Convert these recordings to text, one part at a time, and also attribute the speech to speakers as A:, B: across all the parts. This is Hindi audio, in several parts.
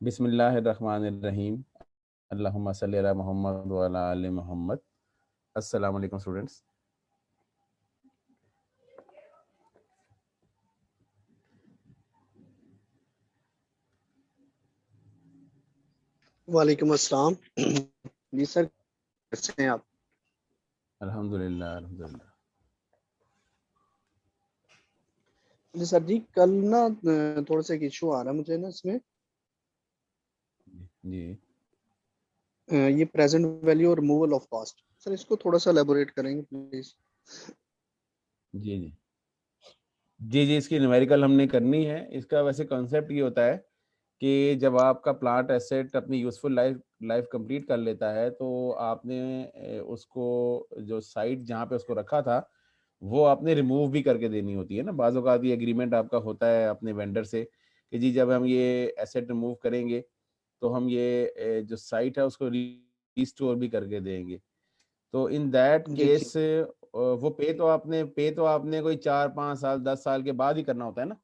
A: बिस्मिल्लाहिर्रहमानिर्रहीम। अल्लाहुम्मा सल्ली अला मुहम्मद व अला आलि मुहम्मद। अस्सलाम वालेकुम स्टूडेंट्स।
B: वालेकुम अस्सलाम। जी सर, कैसे हैं आप?
A: अल्हम्दुलिल्लाह अल्हम्दुलिल्लाह।
B: जी सर जी, कल ना थोड़ा सा एक इशू आ रहा है मुझे ना इसमें।
A: जी
B: ये प्रेजेंट वैल्यू और रिमूवल ऑफ कॉस्ट, सर इसको थोड़ा सा एलेबोरेट करेंगे प्लीज?
A: जी जी जी जी इसकी न्यूमेरिकल हमने करनी है। इसका वैसे कॉन्सेप्ट ये होता है कि जब आपका प्लांट एसेट अपनी यूजफुल लाइफ लाइफ कंप्लीट कर लेता है तो आपने उसको जो साइट जहाँ पे उसको रखा था वो आपने रिमूव भी करके देनी होती है ना। बाज़ औक़ात ये एग्रीमेंट आपका होता है अपने वेंडर से कि जी जब हम ये एसेट रिमूव करेंगे तो हम ये जो साइट है उसको रिस्टोर भी करके देंगे। तो in that
B: ji ji
A: case वो पे तो आपने कोई 4-5 साल 10 साल के बाद ही करना होता है ना।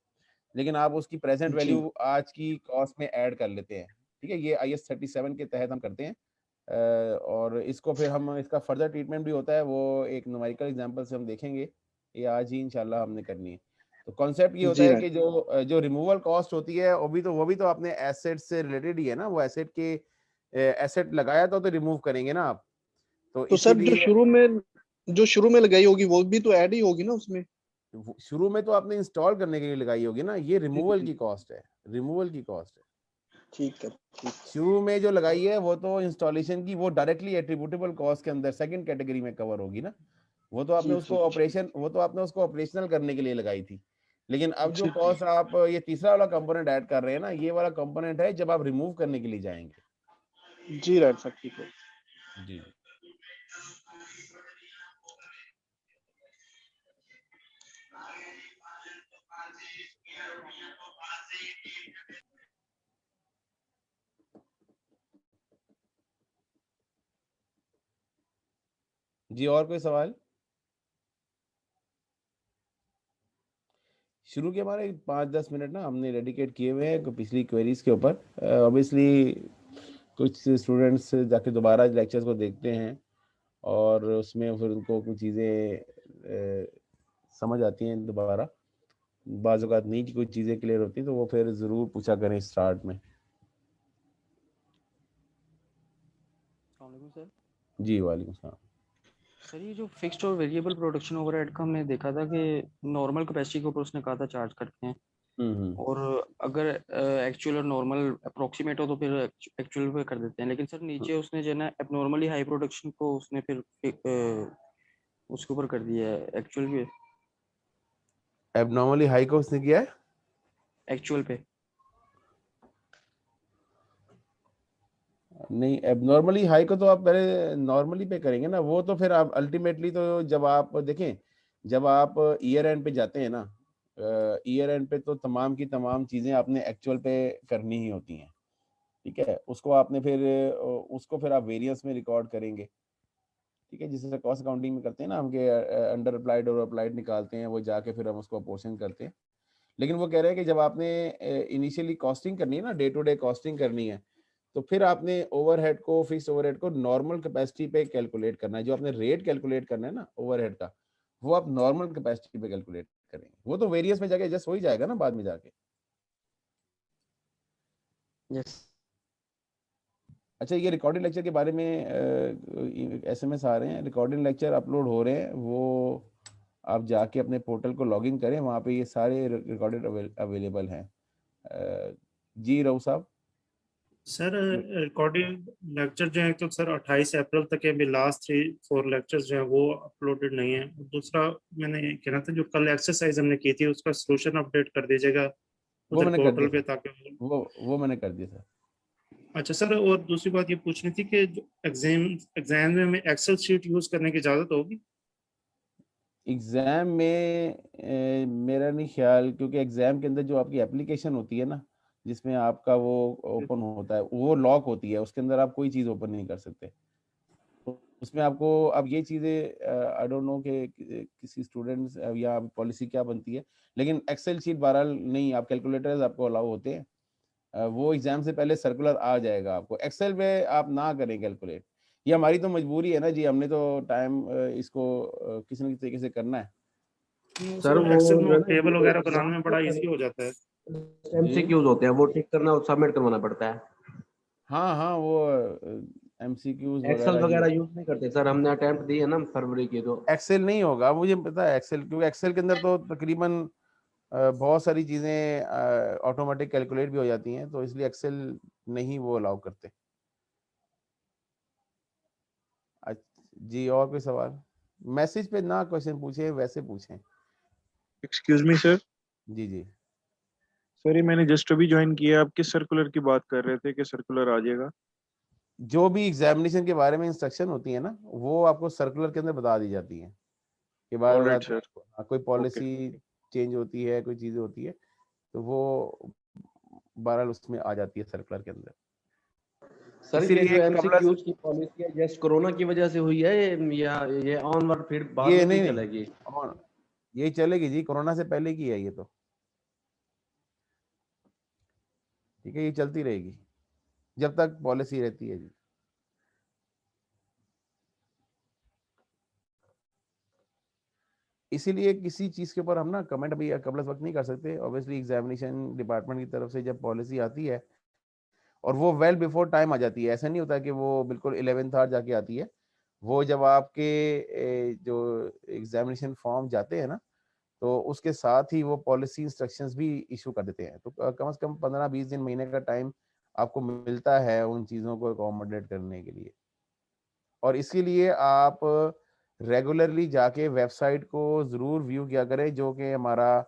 A: लेकिन आप उसकी प्रेजेंट
B: जी
A: वैल्यू आज की कॉस्ट में ऐड कर लेते हैं। ठीक है, ये IS 37 के तहत हम करते हैं। और इसको फिर हम इसका फर्दर ट्रीटमेंट भी होता है, वो एक न्यूमेरिकल एग्जांपल से हम देखेंगे। ये आज ही इंशाल्लाह हमने करनी है। तो कॉन्सेप्ट ये होता
B: जी
A: है
B: राइट।
A: कि जो रिमूवल कॉस्ट होती है वो भी तो अपने एसेट से रिलेटेड ही है ना। वो एसेट के एसेट लगाया तो रिमूव करेंगे ना आप। तो
B: तो सर
A: इसीलिए
B: जो शुरू में लगाई होगी वो भी तो ऐड ही होगी ना उसमें?
A: शुरू में तो आपने इंस्टॉल करने के लिए लगाई होगी ना। ये
B: जी
A: रिमूवल
B: जी,
A: की कॉस्ट है, रिमूवल की कॉस्ट है।
B: ठीक है ठीक।
A: शुरू में जो लगाई है वो तो इंस्टॉलेशन की, वो डायरेक्टली एट्रीब्यूटेबल कॉस्ट के अंदर सेकंड कैटेगरी में कवर होगी ना।
B: जी जी जी
A: वो तो आपने उसको ऑपरेशनल करने के लिए लगाई थी। लेकिन अब जो
B: जी जी
A: कॉस्ट आप ये तीसरा वाला कंपोनेंट ऐड कर रहे हैं ना, ये वाला कंपोनेंट है जब आप रिमूव करने के लिए जाएंगे।
B: जी राइट सर, ठीक है।
A: जी जी और कोई सवाल? शुरू के हमारे 5-10 मिनट ना हमने डेडिकेट किए हुए हैं पिछली क्वेरीज के ऊपर। ऑब्वियसली कुछ स्टूडेंट्स जाके दोबारा लेक्चर्स को देखते हैं और उसमें फिर उनको कुछ चीज़ें समझ आती हैं दोबारा। बाज़ औक़ात नहीं की कुछ चीज़ें क्लियर होती तो वो फिर ज़रूर पूछा करें स्टार्ट में।
C: अस्सलामुअलैकुम सर।
A: जी वालेकुम सलाम।
C: सर ये जो फिक्स्ड और वेरिएबल प्रोडक्शन ओवरहेड का हमने देखा था कि नॉर्मल कैपेसिटी के ऊपर उसने कहा था चार्ज करते हैं,
A: हम्म।
C: और अगर एक्चुअल और नॉर्मल अप्रोक्सीमेट हो तो फिर एक्चुअल पे कर देते हैं। लेकिन सर नीचे उसने जो है ना एबनॉर्मली हाई प्रोडक्शन को उसने फिर उसके ऊपर कर दिया है एक्चुअल पे।
A: एबनॉर्मली हाई को उसने किया है।
C: एक्चुअल पे
A: नहीं, एबनॉर्मली हाई को तो आप पहले नॉर्मली पे करेंगे ना। वो तो फिर आप अल्टीमेटली तो जब आप देखें, जब आप ईयर एंड पे जाते हैं ना, ईयर एंड पे तो तमाम की तमाम चीज़ें आपने एक्चुअल पे करनी ही होती हैं। ठीक है, उसको फिर आप वेरिएंस में रिकॉर्ड करेंगे। ठीक है, जिसे कॉस्ट अकाउंटिंग में करते हैं ना हम, के अंडर अप्लाइड और अप्लाइड निकालते हैं, वो जाके फिर हम उसको अपोर्शन करते हैं। लेकिन वो कह रहे हैं कि जब आपने इनिशियली कॉस्टिंग करनी है ना, डे टू डे कॉस्टिंग करनी है, तो फिर आपने ओवरहेड को, फिक्स ओवरहेड को नॉर्मल कैपेसिटी पे कैलकुलेट करना है। जो आपने रेट कैलकुलेट करना है ना ओवरहेड का, वो आप नॉर्मल कैपेसिटी पे कैलकुलेट करेंगे। वो तो वेरियस में जाके एडजस्ट हो ही जाएगा ना बाद में जाके।
C: यस।
A: अच्छा, ये रिकॉर्डिंग लेक्चर के बारे में SMS आ रहे हैं, रिकॉर्डिंग लेक्चर अपलोड हो रहे हैं। वो आप जाके अपने पोर्टल को लॉगिन करें, वहाँ पे ये सारे रिकॉर्डेड अवेलेबल हैं। जी राव साहब।
D: सर रिकॉर्डिंग लेक्चर जो है तो सर 28 अप्रैल तक है। अभी लास्ट 3-4 लेक्चर्स जो है वो अपलोडेड नहीं है। दूसरा मैंने ये कहना था, जो कल एक्सरसाइज हमने की थी उसका सोल्यूशन अपडेट कर दीजिएगा
A: वो
D: उधर
A: मैंने कर
D: पोर्टल
A: दिया
D: पे,
A: सर,
D: ताकि
A: वो मैंने कर दिया सर।
D: अच्छा सर, और दूसरी बात ये पूछनी थी कि एग्जाम में हमें एक्सेल शीट यूज करने की इजाजत होगी?
A: एग्ज़ाम में मेरा नहीं ख्याल, क्योंकि एग्ज़ाम के अंदर जो आपकी एप्लीकेशन होती है ना, जिसमें आपका वो ओपन होता है, वो लॉक होती है। उसके अंदर आप कोई चीज़ ओपन नहीं कर सकते। तो उसमें आपको अब ये चीज़ें आई डोंट नो कि किसी स्टूडेंट्स या पॉलिसी क्या बनती है, लेकिन एक्सेल शीट बहरहाल नहीं, आप कैलकुलेटर्स आपको अलाउ होते हैं। वो एग्जाम से पहले सर्कुलर आ जाएगा आपको। एक्सेल पे आप ना करें कैलकुलेट, ये हमारी तो मजबूरी है ना जी, हमने तो टाइम इसको किसी न किसी तरीके से करना है।
D: सर
E: वो
D: एक्सेल में
E: जो है ना
D: टेबल वगैरह
E: ये
D: बनाने में बड़ा इजी हो जाता है।
E: एमसीक्यूज होते हैं, वो टिक करना और सबमिट करवाना पड़ता है।
A: हाँ हाँ, वो एमसीक्यूज
E: एक्सेल
A: वगैरह
E: वगैरह
A: जी।
E: यूज नहीं करते सर, हमने अटेम्प्ट दी है ना फरवरी की, तो
A: एक्सेल नहीं होगा मुझे पता है एक्सेल, क्योंकि एक्सेल के अंदर तो तकरीबन बहुत सारी चीजें ऑटोमेटिक कैलकुलेट भी हो जाती हैं, तो इसलिए एक्सेल नहीं वो अलाउ करते। जी और कोई सवाल? मैसेज पे ना क्वेश्चन पूछे, वैसे पूछें।
F: Excuse me sir.
A: जी जी।
F: सर ये मैंने जस्ट अभी ज्वाइन किया, आप किस सर्कुलर की बात कर रहे थे कि सर्कुलर आ जाएगा?
A: जो भी एग्जामिनेशन के बारे में इंस्ट्रक्शन होती है ना, वो आपको सर्कुलर के अंदर बता दी जाती हैं कि बाद
F: ऑलराइट
A: में
F: सर।
A: कोई पॉलिसी चेंज होती है, कोई चीजें होती है, तो वो बहरहाल उसमें आ जाती है सर्कुलर के अंदर।
E: सर ये
A: इसीलिए
E: जो
A: कमला
E: एमसीक्यूज की पॉलिसी है जस्ट कोरोना की वजह से हुई है या ये ऑनवर्ड फिर बाद
A: ये
E: में
A: नहीं
E: भी
A: नहीं
E: चलेगी?
A: और यही चलेगी जी, कोरोना से पहले की है ये तो, ठीक है, ये चलती रहेगी जब तक पॉलिसी रहती है जी। इसीलिए किसी चीज के ऊपर हम ना कमेंट अभी कबल वक्त नहीं कर सकते। ऑब्वियसली एग्जामिनेशन डिपार्टमेंट की तरफ से जब पॉलिसी आती है और वो वेल बिफोर टाइम आ जाती है, ऐसा नहीं होता कि वो बिल्कुल 11th आवर जाके आती है। वो जब आपके जो एग्जामिनेशन फॉर्म जाते हैं ना, तो उसके साथ ही वो पॉलिसी इंस्ट्रक्शंस भी इशू कर देते हैं। तो कम से कम 15-20 दिन, महीने का टाइम आपको मिलता है उन चीज़ों को अकोमोडेट करने के लिए। और इसके लिए आप रेगुलरली जाके वेबसाइट को ज़रूर व्यू किया करें, जो कि हमारा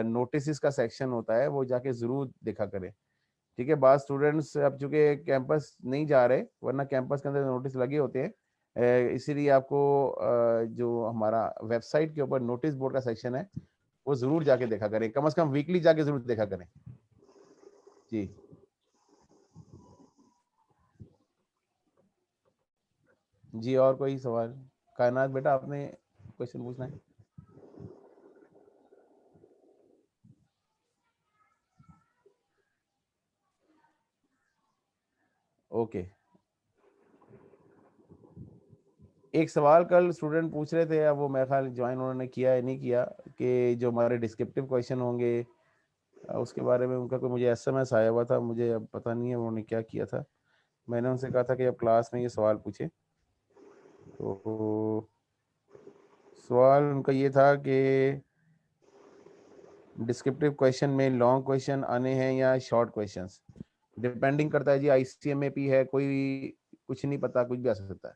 A: नोटिस का सेक्शन होता है, वो जाके ज़रूर देखा करें। ठीक है, बाद स्टूडेंट्स अब चूंकि कैंपस नहीं जा रहे, वरना कैंपस के अंदर नोटिस लगे होते हैं, इसीलिए आपको जो हमारा वेबसाइट के ऊपर नोटिस बोर्ड का सेक्शन है, वो जरूर जाके देखा करें, कम से कम वीकली जाके जरूर देखा करें जी। जी और कोई सवाल? कायनात बेटा, आपने क्वेश्चन पूछना है? ओके। एक सवाल कल स्टूडेंट पूछ रहे थे, अब वो मेरे ख्याल ज्वाइन उन्होंने किया या नहीं किया, कि जो हमारे डिस्क्रिप्टिव क्वेश्चन होंगे उसके बारे में उनका कोई मुझे एसएमएस आया हुआ था, मुझे अब पता नहीं है उन्होंने क्या किया था। मैंने उनसे कहा था कि अब क्लास में ये सवाल पूछे, तो सवाल उनका ये था कि डिस्क्रिप्टिव क्वेश्चन में लॉन्ग क्वेश्चन आने हैं या शॉर्ट क्वेश्चंस, डिपेंडिंग करता है जी। ICMAP है, कोई कुछ नहीं पता, कुछ भी आ सकता है।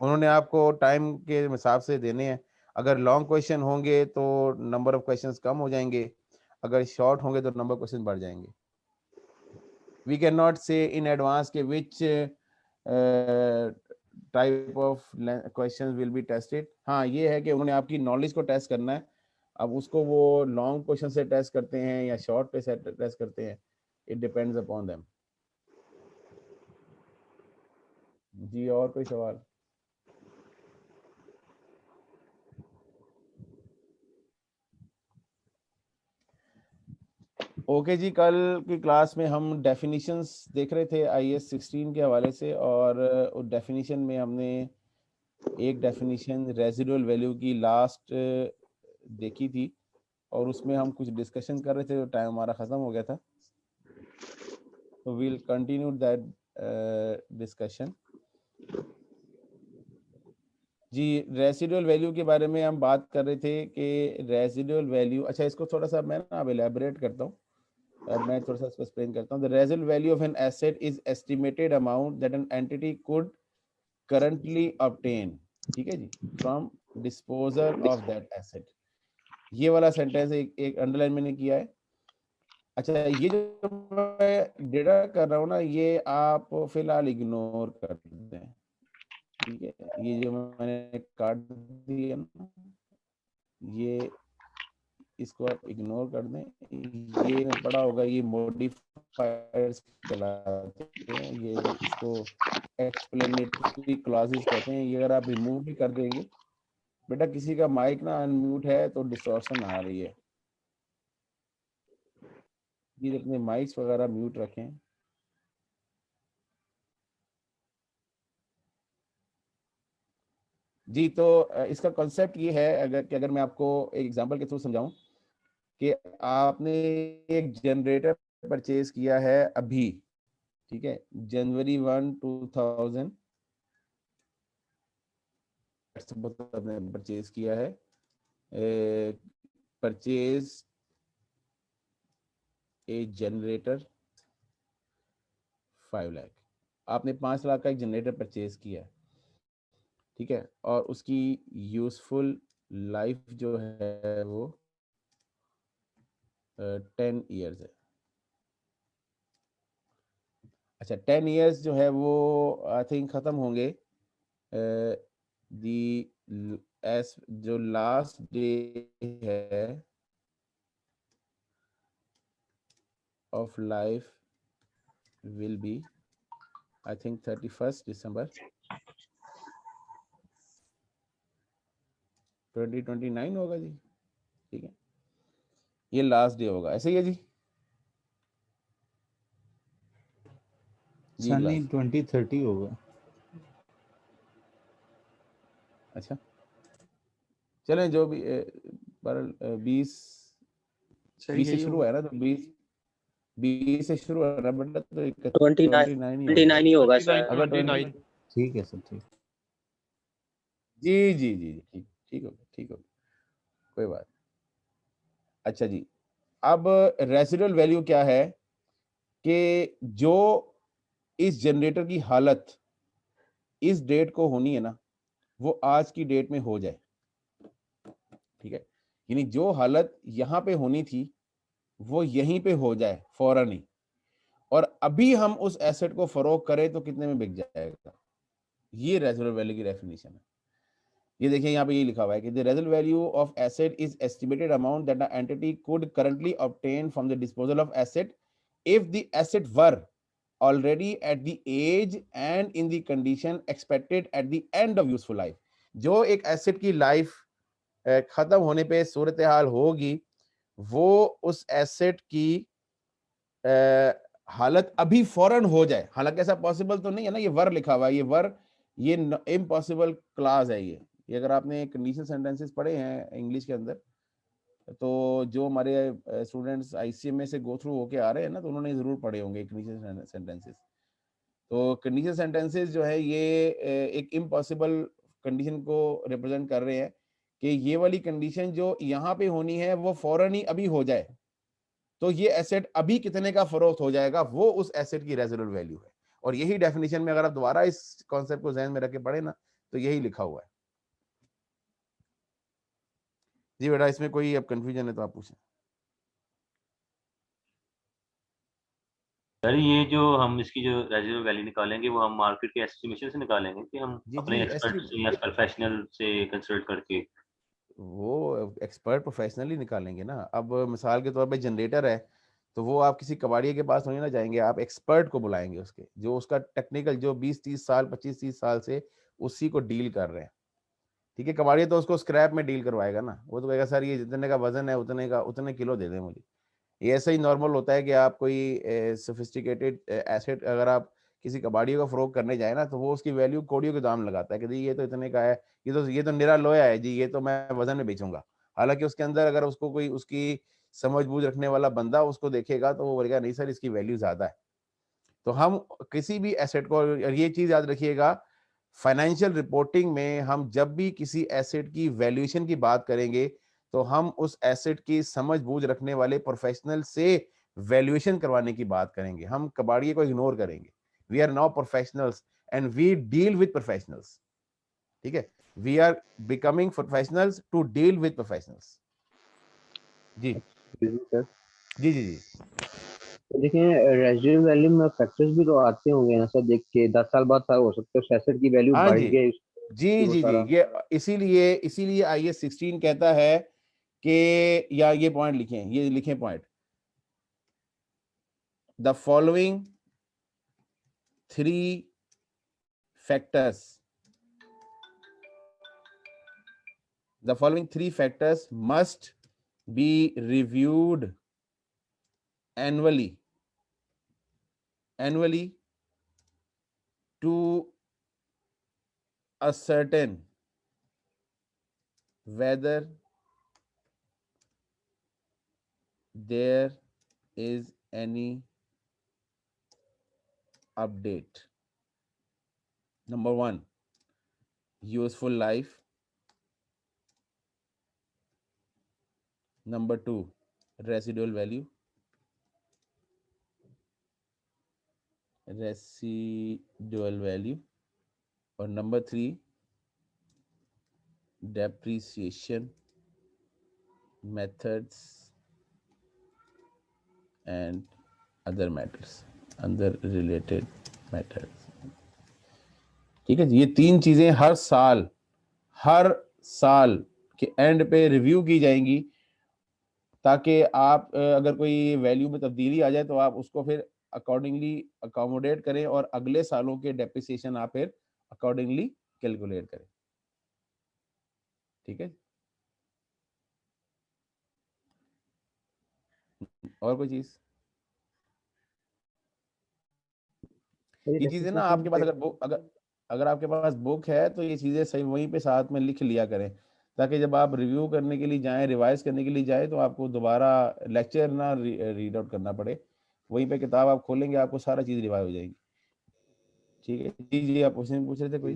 A: उन्होंने आपको टाइम के हिसाब से देने हैं। अगर लॉन्ग क्वेश्चन होंगे तो नंबर ऑफ क्वेश्चंस कम हो जाएंगे, अगर शॉर्ट होंगे तो नंबर ऑफ क्वेश्चन बढ़ जाएंगे। वी कैन नॉट से इन एडवांस के which type of questions will be tested. हाँ, ये है कि उन्होंने आपकी नॉलेज को टेस्ट करना है। अब उसको वो लॉन्ग क्वेश्चन से टेस्ट करते हैं या शॉर्ट पे से टेस्ट करते हैं, इट डिपेंड्स अपॉन देम। जी और कोई सवाल? ओके जी, कल की क्लास में हम डेफिनेशंस देख रहे थे IAS 16 के हवाले से, और उस डेफिनेशन में हमने एक डेफिनेशन रेजिडुअल वैल्यू की लास्ट देखी थी, और उसमें हम कुछ डिस्कशन कर रहे थे, तो टाइम हमारा ख़त्म हो गया था, तो वील कंटिन्यू दैट डिस्कशन। जी, रेजिडुअल वैल्यू के बारे में हम बात कर रहे थे कि रेजिडुअल वैल्यू, अच्छा इसको थोड़ा सा मैं ना अब एलैबोरेट करता हूँ, मैं थोड़ा सा इसको एक्सप्लेन करता हूँ। The residual value of an asset is estimated amount that an entity could currently obtain, ठीक है जी, from disposal of that asset. ये वाला सेंटेंस एक अंडरलाइन मैंने किया है। अच्छा, ये जो मैं डेटा कर रहा हूँ ना, ये आप फिलहाल इग्नोर कर दें, ठीक है। ये जो मैंने काट दिया ना, ये इसको आप इग्नोर कर दें। ये मैं पढ़ा होगा, ये मॉडिफायर्स कहलाते हैं, ये इसको एक्सप्लेनेटरी क्लॉजेस कहते हैं। ये अगर आप रिमूव भी कर देंगे, बेटा किसी का माइक ना अनम्यूट है तो डिस्टॉर्शन आ रही है। प्लीज अपने माइक्स वगैरह म्यूट रखें। जी, तो इसका कॉन्सेप्ट ये है, अगर मैं आपको एक एग्जांपल के थ्रू समझाऊं कि आपने एक जनरेटर परचेज किया है अभी, ठीक है, जनवरी 1, 2000 आपने परचेज किया है, परचेज ए जनरेटर 5 लाख। आपने 5 लाख का एक जनरेटर परचेज किया है, ठीक है, और उसकी यूजफुल लाइफ जो है वो 10 ईयर्स है। अच्छा, 10 ईयर्स जो है वो आई थिंक ख़त्म होंगे दी एस जो लास्ट डे है of life will be I think 31 दिसंबर 2029 होगा जी, ठीक है, ये लास्ट डे होगा, ऐसे ही है जी। जी
G: सनी
A: क्लास,
G: 2030 होगा।
A: अच्छा चलें, जो भी पर 20
C: सर
A: 20 से
C: यही
A: शुरू
C: होगा।
A: है ना, तो 20 से शुरू है ना बेटा, तो
H: 29
A: 29 ही होगा
H: 29 ही होगा
I: 29
H: सर।
A: अगर
I: 29
G: ठीक है सर, ठीक।
A: जी जी जी जी, ठीक ठीक होगा, ठीक होगा, कोई बात। अच्छा जी, अब रेसिडुअल वैल्यू क्या है कि जो इस जनरेटर की हालत इस डेट को होनी है ना, वो आज की डेट में हो जाए, ठीक है, यानी जो हालत यहाँ पे होनी थी वो यहीं पे हो जाए फौरन ही, और अभी हम उस एसेट को फरोख्त करें तो कितने में बिक जाएगा। ये रेसिडुअल वैल्यू की डेफिनेशन है। ये देखिए यहाँ पे ये लिखा हुआ है कि the residual value of asset is estimated amount that the entity could currently obtain from the disposal of asset if the asset were already at the age and in the condition expected at the end of useful life। जो एक एसेट की लाइफ खत्म होने पे सूरत हाल होगी, वो उस एसेट की हालत अभी फौरन हो जाए। हालांकि ऐसा पॉसिबल तो नहीं है ना, ये वर लिखा हुआ है, ये वर ये इम्पॉसिबल क्लास है ये अगर आपने कंडीशन सेंटेंसेस पढ़े हैं इंग्लिश के अंदर, तो जो हमारे स्टूडेंट्स आईसीएमए से गो थ्रू होके आ रहे हैं ना, तो उन्होंने जरूर पढ़े होंगे कंडीशन सेंटेंसेस। तो कंडीशन सेंटेंसेस जो है ये एक इम्पॉसिबल कंडीशन को रिप्रेजेंट कर रहे हैं कि ये वाली कंडीशन जो यहाँ पे होनी है वो फौरन ही अभी हो जाए, तो ये एसेट अभी कितने का फरोख्त हो जाएगा, वो उस एसेट की रेसिडुअल वैल्यू है। और यही डेफिनेशन में अगर आप दोबारा इस कॉन्सेप्ट को ध्यान में रख के पढ़े ना, तो यही लिखा हुआ है। जी बेटा, इसमें कोई अब कंफ्यूजन है तो आप पूछें।
J: सर ये जो हम इसकी जो रेजिडुअल वैल्यू निकालेंगे वो हम मार्केट के एस्टिमेशन से निकालेंगे कि हम
A: जी
J: अपने
A: जी,
J: एक्सपर्ट से या प्रोफेशनल से कंसल्ट करके?
A: वो एक्सपर्ट प्रोफेशनली निकालेंगे ना। अब मिसाल के तौर पे जनरेटर है, तो वो आप किसी कबाड़िए के पास नहीं ना जाएंगे, आप एक्सपर्ट को बुलाएंगे, उसके जो उसका टेक्निकल जो 20-30 साल 25-30 साल से उसी को डील कर रहे हैं, ठीक है। कबाड़िया तो उसको स्क्रैप में डील करवाएगा ना, वो तो कहेगा सर ये जितने का वजन है उतने किलो दे दें मुझे। ये ऐसा ही नॉर्मल होता है कि आप कोई सोफिस्टिकेटेड एसेट अगर आप किसी कबाड़ियों को फरोख्त करने जाए ना, तो वो उसकी वैल्यू कोड़ियों के दाम लगाता है कि जी ये तो इतने का है, ये तो निरा लोया है जी, ये तो मैं वजन में बेचूंगा। हालांकि उसके अंदर अगर उसको कोई उसकी समझ बूझ रखने वाला बंदा उसको देखेगा तो वो बोलेगा नहीं सर इसकी वैल्यू ज्यादा है। तो हम किसी भी एसेट को, और ये चीज याद रखिएगा, फाइनेंशियल रिपोर्टिंग में हम जब भी किसी एसेट की वैल्यूएशन की बात करेंगे तो हम उस एसेट की समझ बूझ रखने वाले प्रोफेशनल से वैल्यूएशन करवाने की बात करेंगे। हम कबाड़िए को इग्नोर करेंगे। We are now professionals and we deal with professionals, ठीक है। We are becoming professionals to deal with professionals. जी
H: सर
A: जी जी जी
H: तो देखिए रेजिडुअल वैल्यू में फैक्टर्स भी तो आते होंगे ना सर, देख के 10 साल बाद हो सकता है एसेट की वैल्यू
A: हाँ
H: बढ़
A: जी
H: गई,
A: जी
H: वो
A: जी जी,
H: सारा।
A: ये इसीलिए आईएएस 16 कहता है कि, या ये पॉइंट लिखें, ये लिखें point, the following 3 factors must be reviewed annually to ascertain whether there is any update. Number 1, useful life. Number 2, residual value. Or number 3, depreciation methods and other related matters. ठीक है जी, ये 3 चीजें हर साल के एंड पे रिव्यू की जाएंगी, ताकि आप अगर कोई वैल्यू में तब्दीली आ जाए तो आप उसको फिर अकॉर्डिंगली अकोमोडेट करें और अगले सालों के डेप्रिसिएशन आप फिर अकॉर्डिंगली कैलकुलेट करें। ठीक है, और कोई चीज? ये चीजें ना आपके पास अगर आपके पास बुक है तो ये चीजें सही वहीं पे साथ में लिख लिया करें, ताकि जब आप रिव्यू करने के लिए जाएं, रिवाइज करने के लिए जाएं, तो आपको दोबारा लेक्चर ना रीड आउट करना पड़े। वहीं पे किताब आप खोलेंगे, आपको सारा चीज रिवाइज हो जाएगी। ठीक है जी, आप क्वेश्चन पूछ रहे थे कोई?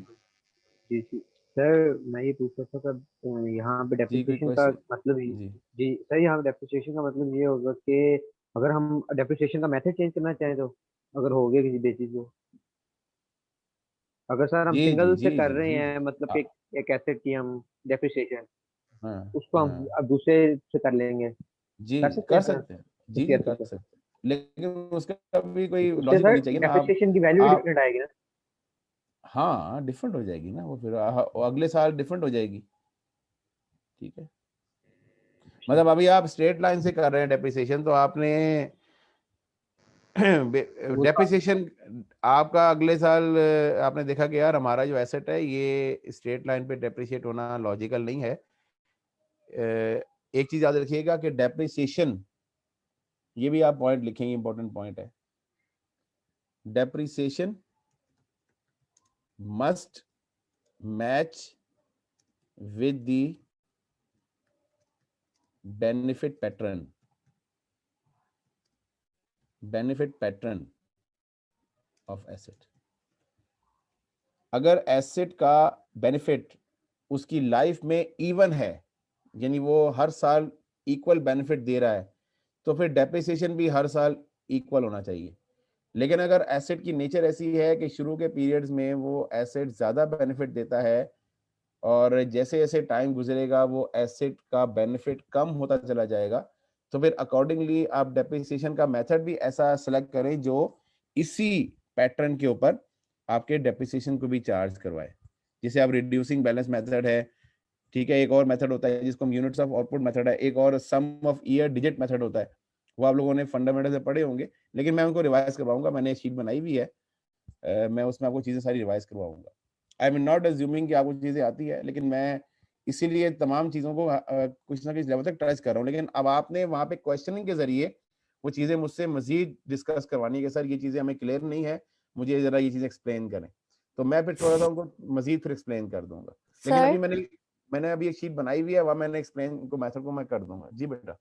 H: जी सर, मैं ये पूछ रहा था सर, यहाँ पे डेप्रिसिएशन का मतलब जी सर, यहाँ पे डेप्रिसिएशन का मतलब ये होगा कि अगर हम डेप्रिसिएशन का मेथड चेंज करना चाहें तो, अगर हो गया किसी बेसिस को, अगर सर हम सिंगल से कर रहे हैं, मतलब कि एक एसेट की हम डेप्रिसिएशन, उसको हम अब दूसरे से कर लेंगे
A: जी, कर सकते हैं जी, कर सकते हैं, लेकिन उसका भी कोई लॉजिक होनी चाहिए ना।
H: डेप्रिसिएशन की वैल्यू डिफरेंट आएगी ना?
A: हाँ, डिफरेंट हो जाएगी ना, वो फिर अगले साल डिफरेंट हो जाएगी। ठीक है, मतलब अभी आप स्ट्रेट लाइन से कर रहे हैं डेप्रिसिएशन, तो आपने डेप्रिसिएशन आपका अगले साल आपने देखा कि यार हमारा जो एसेट है ये स्ट्रेट लाइन पे डेप्रिशिएट होना लॉजिकल नहीं है। एक चीज याद रखिएगा कि डेप्रिसिएशन, ये भी आप पॉइंट लिखेंगे, इंपॉर्टेंट पॉइंट है, depreciation must match with the benefit pattern of asset। अगर एसेट का बेनिफिट उसकी लाइफ में इवन है, यानी वो हर साल इक्वल बेनिफिट दे रहा है, तो फिर डेप्रिसिएशन भी हर साल इक्वल होना चाहिए। लेकिन अगर एसेट की नेचर ऐसी है कि शुरू के पीरियड्स में वो एसेट ज्यादा बेनिफिट देता है और जैसे जैसे टाइम गुजरेगा वो एसेट का बेनिफिट कम होता चला जाएगा, तो फिर अकॉर्डिंगली आप डेप्रिसिएशन का मेथड भी ऐसा सेलेक्ट करें जो इसी पैटर्न के ऊपर आपके डेप्रिसिएशन को भी चार्ज करवाए। जैसे आप रिड्यूसिंग बैलेंस मेथड है, ठीक है, एक और मेथड होता है जिसको हम यूनिट्स ऑफ आउटपुट मेथड है, एक और सम ऑफ ईयर डिजिट मेथड होता है, वो आप लोगों ने फंडामेंटल से पढ़े होंगे, लेकिन मैं उनको रिवाइज करवाऊंगा, मैंने एक शीट बनाई हुई है, मैं उसमें आपको चीजें सारी रिवाइज करवाऊंगा। आई एम नॉट अज्यूमिंग कि आपको चीजें आती है, लेकिन मैं इसीलिए तमाम चीजों को कुछ ना कुछ लेवल तक टच कर रहा हूँ। लेकिन अब आपने वहां पे क्वेश्चनिंग के जरिए वो चीजें मुझसे मजीद डिस्कस करवानी है, सर ये चीजें हमें क्लियर नहीं है, मुझे जरा ये चीजें एक्सप्लेन करें, तो मैं फिर थोड़ा सा उनको मजीद फिर एक्सप्लेन कर दूंगा। लेकिन अभी मैंने अभी एक शीट बनाई हुई है, वहाँ मैंने एक्सप्लेन को मेथड को मैं कर दूंगा। जी बेटा।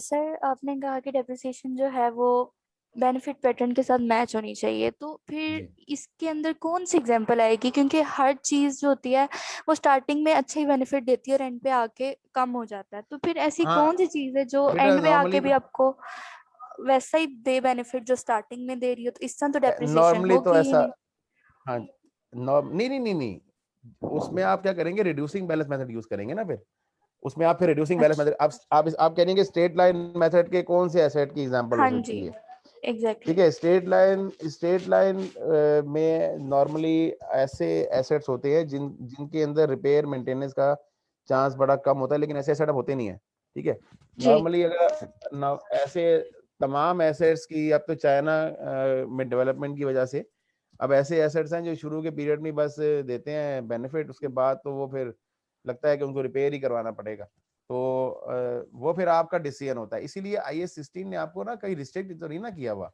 I: सर आपने कहा कि डेप्रिसिएशन जो है वो बेनिफिट पैटर्न के साथ मैच होनी चाहिए, तो फिर इसके अंदर कौन सी एग्जांपल आएगी? क्योंकि हर चीज जो होती है वो स्टार्टिंग में अच्छे ही बेनिफिट देती है और एंड पे आके कम हो जाता है, तो फिर ऐसी कौन सी चीज है जो एंड पे आके भी आपको वैसा ही दे बेनिफिट जो स्टार्टिंग में दे रही हो? तो इस तरह तो डेप्रिसिएशन होगी
A: तो ऐसा, हाँ, नहीं, उसमें आप क्या करेंगे, रिड्यूसिंग बैलेंस मेथड यूज करेंगे ना। फिर उसमें आप फिर रिड्यूसिंग बैलेंस मेथड आप कहेंगे स्ट्रेट लाइन मेथड के कौन से एसेट की एग्जांपल हो सकती है?
I: एग्जैक्टली।
A: ठीक है, स्ट्रेट लाइन में नॉर्मली ऐसे एसेट्स होते हैं जिनके अंदर रिपेयर मेंटेनेंस का चांस बड़ा कम होता है, लेकिन ऐसे एसेट होते नहीं है। ठीक है, नॉर्मली अगर ऐसे तमाम एसेट्स की, अब तो चाइना में डेवलपमेंट की वजह से अब ऐसे एसेट्स हैं जो शुरू के पीरियड में बस देते हैं बेनिफिट, उसके बाद तो वो फिर लगता है कि उनको रिपेयर ही करवाना पड़ेगा। तो वो फिर आपका डिसीजन होता है। इसीलिए IAS 16 ने आपको ना कहीं रिस्ट्रिक्ट तो नहीं ना किया हुआ।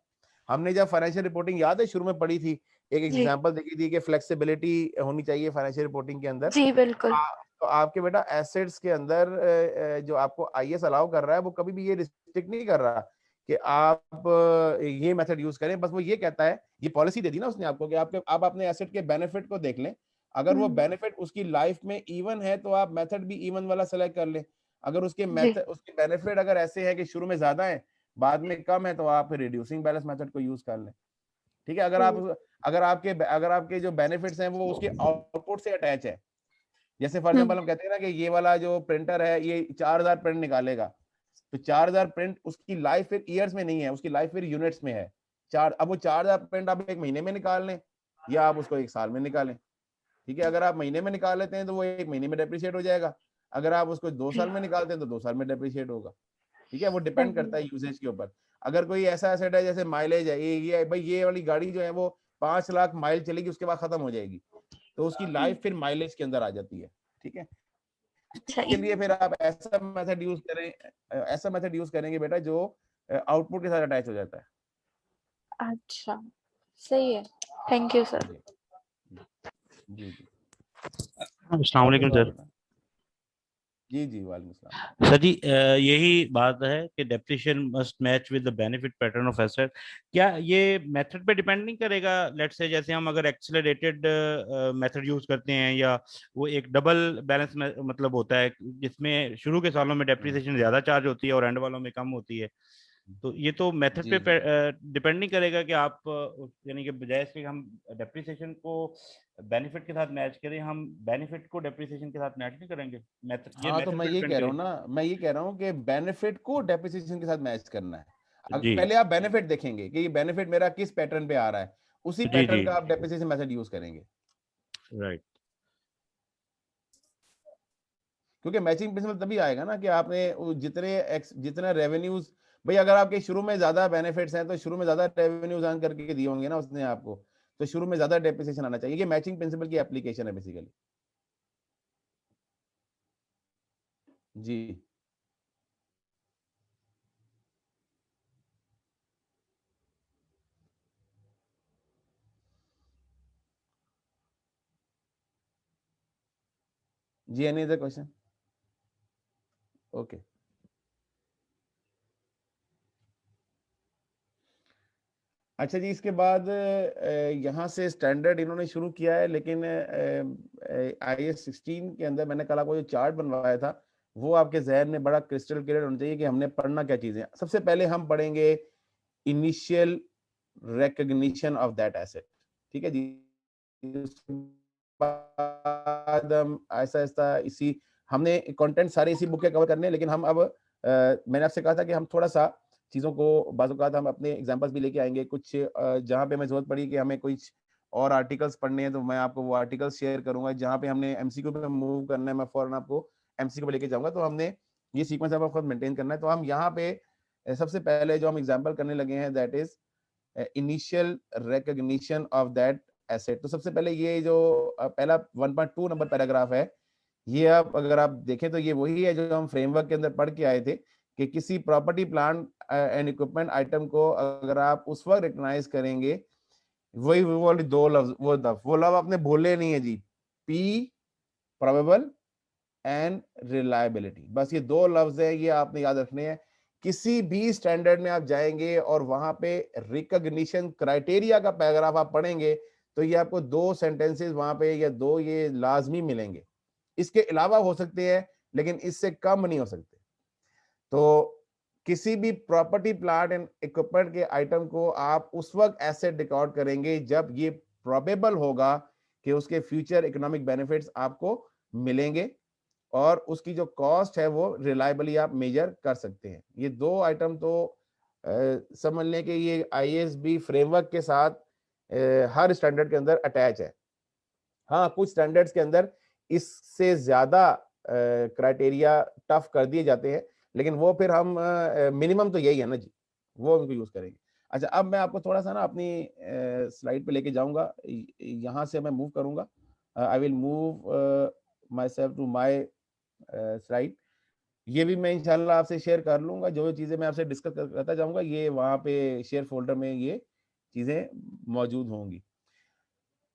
A: हमने जब फाइनेंशियल रिपोर्टिंग याद है शुरू में पढ़ी थी, एक एग्जांपल देखी थी कि फ्लेक्सिबिलिटी होनी चाहिए फाइनेंशियल रिपोर्टिंग के अंदर।
I: जी बिल्कुल।
A: तो आपके बेटा एसेट्स के अंदर जो आपको IAS अलाउ कर रहा है वो कभी भी ये रिस्ट्रिक्ट नहीं कर रहा कि आप ये मेथड यूज करें। बस वो ये कहता है, ये पॉलिसी दे दी ना उसने आपको कि आप अपने एसेट के बेनिफिट को देख लें, अगर वो बेनिफिट उसकी लाइफ में इवन है तो आप मेथड भी इवन वाला सेलेक्ट कर लें। अगर उसके बेनिफिट अगर ऐसे है कि शुरू में ज्यादा है बाद में कम है तो आप रिड्यूसिंग बैलेंस मेथड को यूज कर लें। ठीक है, अगर आपके जो बेनिफिट्स हैं वो उसके आउटपुट से अटैच है, जैसे फॉर एग्जांपल हम कहते हैं ना कि ये वाला जो प्रिंटर है ये 4000 प्रिंट निकालेगा, तो 4000 प्रिंट उसकी लाइफ फिर ईयर्स में नहीं है, उसकी लाइफ फिर यूनिट्स में है। अब वो 4000 प्रिंट आप 1 महीने में निकाल लें या आप उसको 1 साल में निकालें। ठीक है, अगर आप महीने में निकाल लेते हैं तो वो 1 महीने में डेप्रिशिएट हो जाएगा, अगर आप उसको 2 साल में निकालते हैं तो 2 साल में डेप्रिशिएट होगा। ठीक है, वो डिपेंड करता है यूसेज के ऊपर। अगर कोई ऐसा एसेट है जैसे माइलेज है, ये भाई ये वाली गाड़ी जो है वो 5 लाख माइल चलेगी उसके बाद खत्म हो जाएगी, तो उसकी लाइफ फिर माइलेज के अंदर आ जाती है। ठीक है, इसके लिए फिर आप ऐसा मेथड यूज करेंगे बेटा जो आउटपुट के साथ अटैच हो जाता है।
I: अच्छा, सही है, थैंक यू सर।
A: जी जी,
K: अस्सलाम वालेकुम सर।
A: जी जी, वालेकुम सलाम
K: सर जी, यही बात है कि depreciation must match with the benefit pattern of asset. क्या ये मेथड पे डिपेंड नहीं करेगा? लेट्स से जैसे हम अगर एक्सेलरेटेड मेथड यूज करते हैं या वो एक डबल बैलेंस मतलब होता है जिसमें शुरू के सालों में डेप्रिसिएशन ज्यादा चार्ज होती है और एंड वालों में कम होती है, तो ये तो मेथड पे डिपेंड नहीं करेगा कि आप यानी कि बजाय इसके हम डेप्रिसिएशन को बेनिफिट के साथ मैच करें, हम बेनिफिट को डेप्रिसिएशन के साथ मैच नहीं करेंगे मेथड?
A: हाँ, तो मैं ये कह रहा हूँ ना, मैं ये कह रहा हूँ कि बेनिफिट को डेप्रिसिएशन के साथ मैच करना है। पहले आप बेनिफिट देखेंगे कि ये बेनिफिट मेरा किस पैटर्न पे आ रहा है, उसी पैटर्न का आप डेप्रिसिएशन मेथड यूज करेंगे।
K: राइट,
A: क्योंकि मैचिंग प्रिंसिपल तभी आएगा ना कि आपने जितने रेवेन्यूज, भाई अगर आपके शुरू में ज्यादा बेनिफिट्स हैं तो शुरू में ज्यादा रेवेन्यूज अर्न करके दिए होंगे ना उसने आपको, तो शुरू में ज्यादा डेप्रिसिएशन आना चाहिए। ये मैचिंग प्रिंसिपल की एप्लीकेशन है बेसिकली। जी जी, एनी अदर क्वेश्चन? ओके, अच्छा जी, इसके बाद यहाँ से स्टैंडर्ड इन्होंने शुरू किया है, लेकिन IAS 16 के अंदर मैंने कल आपको जो चार्ट बनवाया था वो आपके जहन में बड़ा क्रिस्टल क्लियर होना चाहिए कि हमने पढ़ना क्या चीजें। सबसे पहले हम पढ़ेंगे initial recognition of that asset. ठीक है जी, बाद हम ऐसा ऐसा इसी हमने कंटेंट सारे इसी बुक के कवर करने हैं, लेकिन हम अब मैंने आपसे कहा था कि हम थोड़ा सा चीज़ों को बाज़ औक़ात हम अपने एग्जांपल्स भी लेके आएंगे, कुछ जहाँ पे हमें ज़रूरत पड़ी कि हमें कुछ और आर्टिकल्स पढ़ने हैं तो मैं आपको वो आर्टिकल्स शेयर करूंगा। जहाँ पे हमने MCQ पे मूव करना है मैं फौरन आपको MCQ पे लेके जाऊंगा। तो हमने ये सीक्वेंस आपको खुद मेंटेन करना है। तो हम यहाँ पे सबसे पहले जो हम एग्जाम्पल करने लगे हैं that is initial recognition of that asset. तो सबसे पहले ये जो पहला 1.2 नंबर पैराग्राफ है, ये आप अगर आप देखें तो ये वही है जो हम फ्रेमवर्क के अंदर पढ़ के आए थे कि किसी property plant and equipment item को अगर आप उस वक्त रिकॉग्नाइज करेंगे, वही वो वाली दो लफ्ज वो लफ्ज आपने बोले नहीं है जी, P प्रोबेबल एंड रिलायबिलिटी। बस ये दो लफ्ज है, ये आपने याद रखने हैं। किसी भी स्टैंडर्ड में आप जाएंगे और वहां पे रिकॉग्निशन क्राइटेरिया का पैराग्राफ आप पढ़ेंगे तो ये आपको 2 सेंटेंसेस वहां पे या 2 ये लाजमी मिलेंगे। इसके अलावा हो सकते हैं लेकिन इससे कम नहीं हो सकते। तो किसी भी प्रॉपर्टी प्लांट एंड इक्विपमेंट के आइटम को आप उस वक्त एसेट रिकॉर्ड करेंगे जब ये प्रोबेबल होगा कि उसके फ्यूचर इकोनॉमिक बेनिफिट्स आपको मिलेंगे और उसकी जो कॉस्ट है वो रिलायबली आप मेजर कर सकते हैं। ये 2 आइटम तो समझ लें कि ये IASB फ्रेमवर्क के साथ हर स्टैंडर्ड के अंदर अटैच है। हाँ, कुछ स्टैंडर्ड्स के अंदर इससे ज्यादा क्राइटेरिया टफ कर दिए जाते हैं, लेकिन वो फिर हम मिनिमम तो यही है ना जी, वो उनको यूज करेंगे। अच्छा, अब मैं आपको थोड़ा सा ना अपनी स्लाइड पे लेके जाऊंगा। यहाँ से मैं मूव करूंगा, I will move myself to my slide. ये भी मैं इंशाल्लाह आपसे शेयर कर लूंगा, जो चीजें मैं आपसे डिस्कस करता जाऊंगा ये वहां पे शेयर फोल्डर में ये चीजें मौजूद होंगी।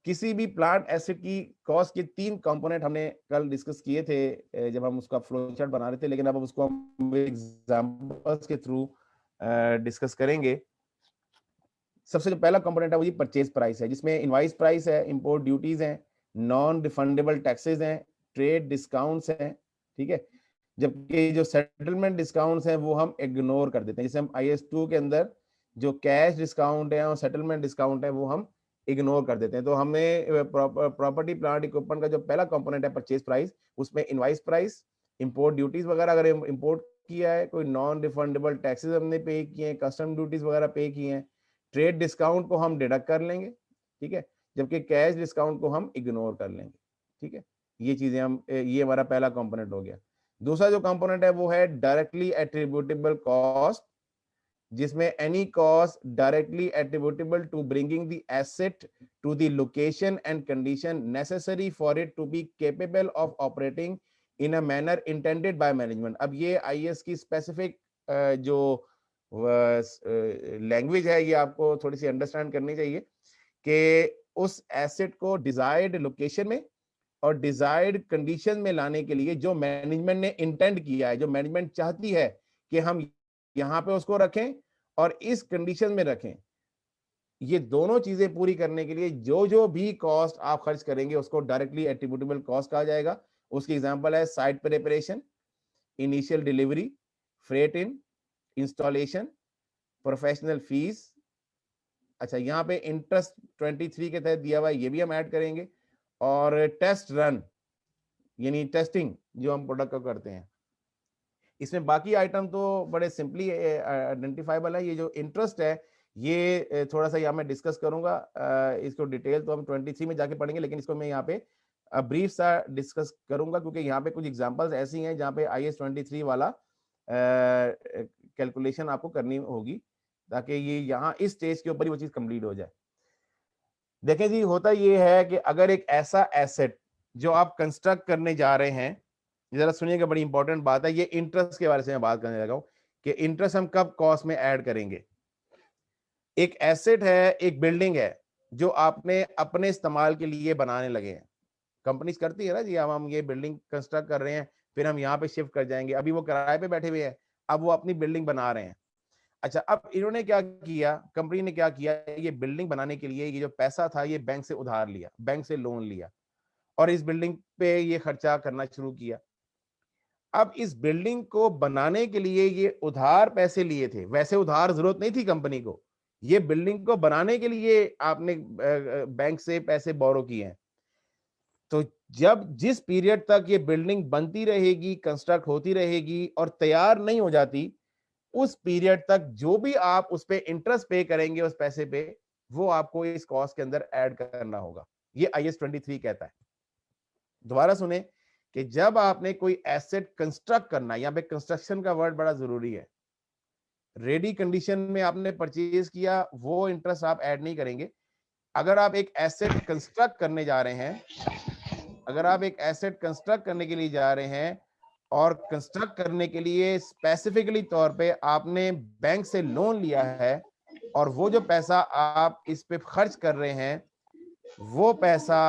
A: किसी भी प्लांट एसिड की कॉस्ट के 3 कंपोनेंट हमने कल डिस्कस किए थे जब हम उसका फ्लो चार्ट बना रहे थे, लेकिन अब उसको हम एग्जांपल्स के थ्रू डिस्कस करेंगे। सबसे जो पहला कंपोनेंट है वो ये परचेज प्राइस है, जिसमें इनवाइस प्राइस है, इंपोर्ट ड्यूटीज हैं, नॉन रिफंडेबल टैक्सेस हैं, ट्रेड डिस्काउंट्स हैं, ठीक है। जबकि जो सेटलमेंट डिस्काउंट्स हैं वो हम इग्नोर कर देते हैं। जैसे हम IS2 के अंदर जो कैश डिस्काउंट है और सेटलमेंट डिस्काउंट है वो हम इग्नोर कर देते हैं। तो हमें प्रॉपर्टी प्लांट इक्विपमेंट का जो पहला कंपोनेंट है परचेज प्राइस, उसमें इनवाइस प्राइस, इंपोर्ट ड्यूटीज वगैरह अगर इंपोर्ट किया है, कोई नॉन रिफंडेबल टैक्सेस हमने पे किए हैं, कस्टम ड्यूटीज वगैरह पे किए हैं, ट्रेड डिस्काउंट को हम डिडक्ट कर लेंगे, ठीक है, जबकि कैश डिस्काउंट को हम इग्नोर कर लेंगे, ठीक है। ये चीजें हम, ये हमारा पहला कंपोनेंट हो गया। दूसरा जो कंपोनेंट है वो है डायरेक्टली एट्रीब्यूटेबल कॉस्ट, जिसमें any cost directly attributable to bringing the asset to the location and condition necessary for it to be capable of operating in a manner intended by management. अब ये IAS की स्पेसिफिक जो लैंग्वेज है ये आपको थोड़ी सी अंडरस्टैंड करनी चाहिए कि उस एसेट को डिजायर्ड लोकेशन में और डिजायर्ड कंडीशन में लाने के लिए जो मैनेजमेंट ने इंटेंड किया है, जो मैनेजमेंट चाहती है कि हम यहाँ पे उसको रखें और इस कंडीशन में रखें, ये दोनों चीजें पूरी करने के लिए जो जो भी कॉस्ट आप खर्च करेंगे उसको डायरेक्टली एट्रीब्यूटेबल कॉस्ट कहा जाएगा। उसकी एग्जांपल है site preparation, initial delivery, freight in, installation, professional fees. अच्छा, यहाँ पे इंटरेस्ट 23 के तहत दिया हुआ है, ये भी हम ऐड करेंगे, और टेस्ट रन यानी टेस्टिंग जो हम प्रोडक्ट को करते हैं। इसमें बाकी आइटम तो बड़े सिंपली आइडेंटिफाइबल है। ये जो इंटरेस्ट है ये थोड़ा सा यहाँ मैं डिस्कस करूंगा, इसको डिटेल तो हम 23 में जाके पढ़ेंगे, लेकिन इसको मैं यहाँ पे ब्रीफ सा डिस्कस करूंगा क्योंकि यहाँ पे कुछ एग्जांपल्स ऐसी हैं जहाँ पे IAS 23 वाला कैलकुलेशन आपको करनी होगी ताकि ये यहाँ इस स्टेज के ऊपर ही वो चीज कंप्लीट हो जाए। देखें जी, होता ये है कि अगर एक ऐसा एसेट जो आप कंस्ट्रक्ट करने जा रहे हैं, जरा सुनिएगा, बड़ी इंपॉर्टेंट बात है, ये इंटरेस्ट के बारे में मैं बात करने लगा हूं कि इंटरेस्ट हम कब कॉस्ट में ऐड करेंगे। एक एसेट है, एक बिल्डिंग है जो आपने अपने इस्तेमाल के लिए बनाने लगे हैं। कंपनीज करती है ना जी, अब हम ये बिल्डिंग कंस्ट्रक्ट कर रहे हैं, फिर हम यहाँ पे शिफ्ट कर जाएंगे। अभी वो किराए पे बैठे हुए हैं, अब वो अपनी बिल्डिंग बना रहे हैं। अच्छा, अब इन्होंने क्या किया, कंपनी ने क्या किया, ये बिल्डिंग बनाने के लिए ये जो पैसा था ये बैंक से उधार लिया, बैंक से लोन लिया और इस बिल्डिंग पे ये खर्चा करना शुरू किया। अब इस बिल्डिंग को बनाने के लिए ये उधार पैसे लिए थे, वैसे उधार जरूरत नहीं थी कंपनी को, ये बिल्डिंग को बनाने के लिए आपने बैंक से पैसे बोरो किए हैं। तो जब जिस पीरियड तक ये बिल्डिंग बनती रहेगी, कंस्ट्रक्ट होती रहेगी और तैयार नहीं हो जाती, उस पीरियड तक जो भी आप उस पे इंटरेस्ट पे करेंगे उस पैसे पे, वो आपको इस कॉस्ट के अंदर ऐड करना होगा। ये IAS 23 कहता है। दोबारा सुने कि जब आपने कोई एसेट कंस्ट्रक्ट करना, यहाँ पे कंस्ट्रक्शन का वर्ड बड़ा जरूरी है, रेडी कंडीशन में आपने परचेज किया, वो इंटरेस्ट आप ऐड नहीं करेंगे। अगर आप एक एसेट कंस्ट्रक्ट करने जा रहे हैं, अगर आप एक एसेट कंस्ट्रक्ट करने के लिए जा रहे हैं और कंस्ट्रक्ट करने के लिए स्पेसिफिकली तौर पे आपने बैंक से लोन लिया है और वो जो पैसा आप इस पे खर्च कर रहे हैं, वो पैसा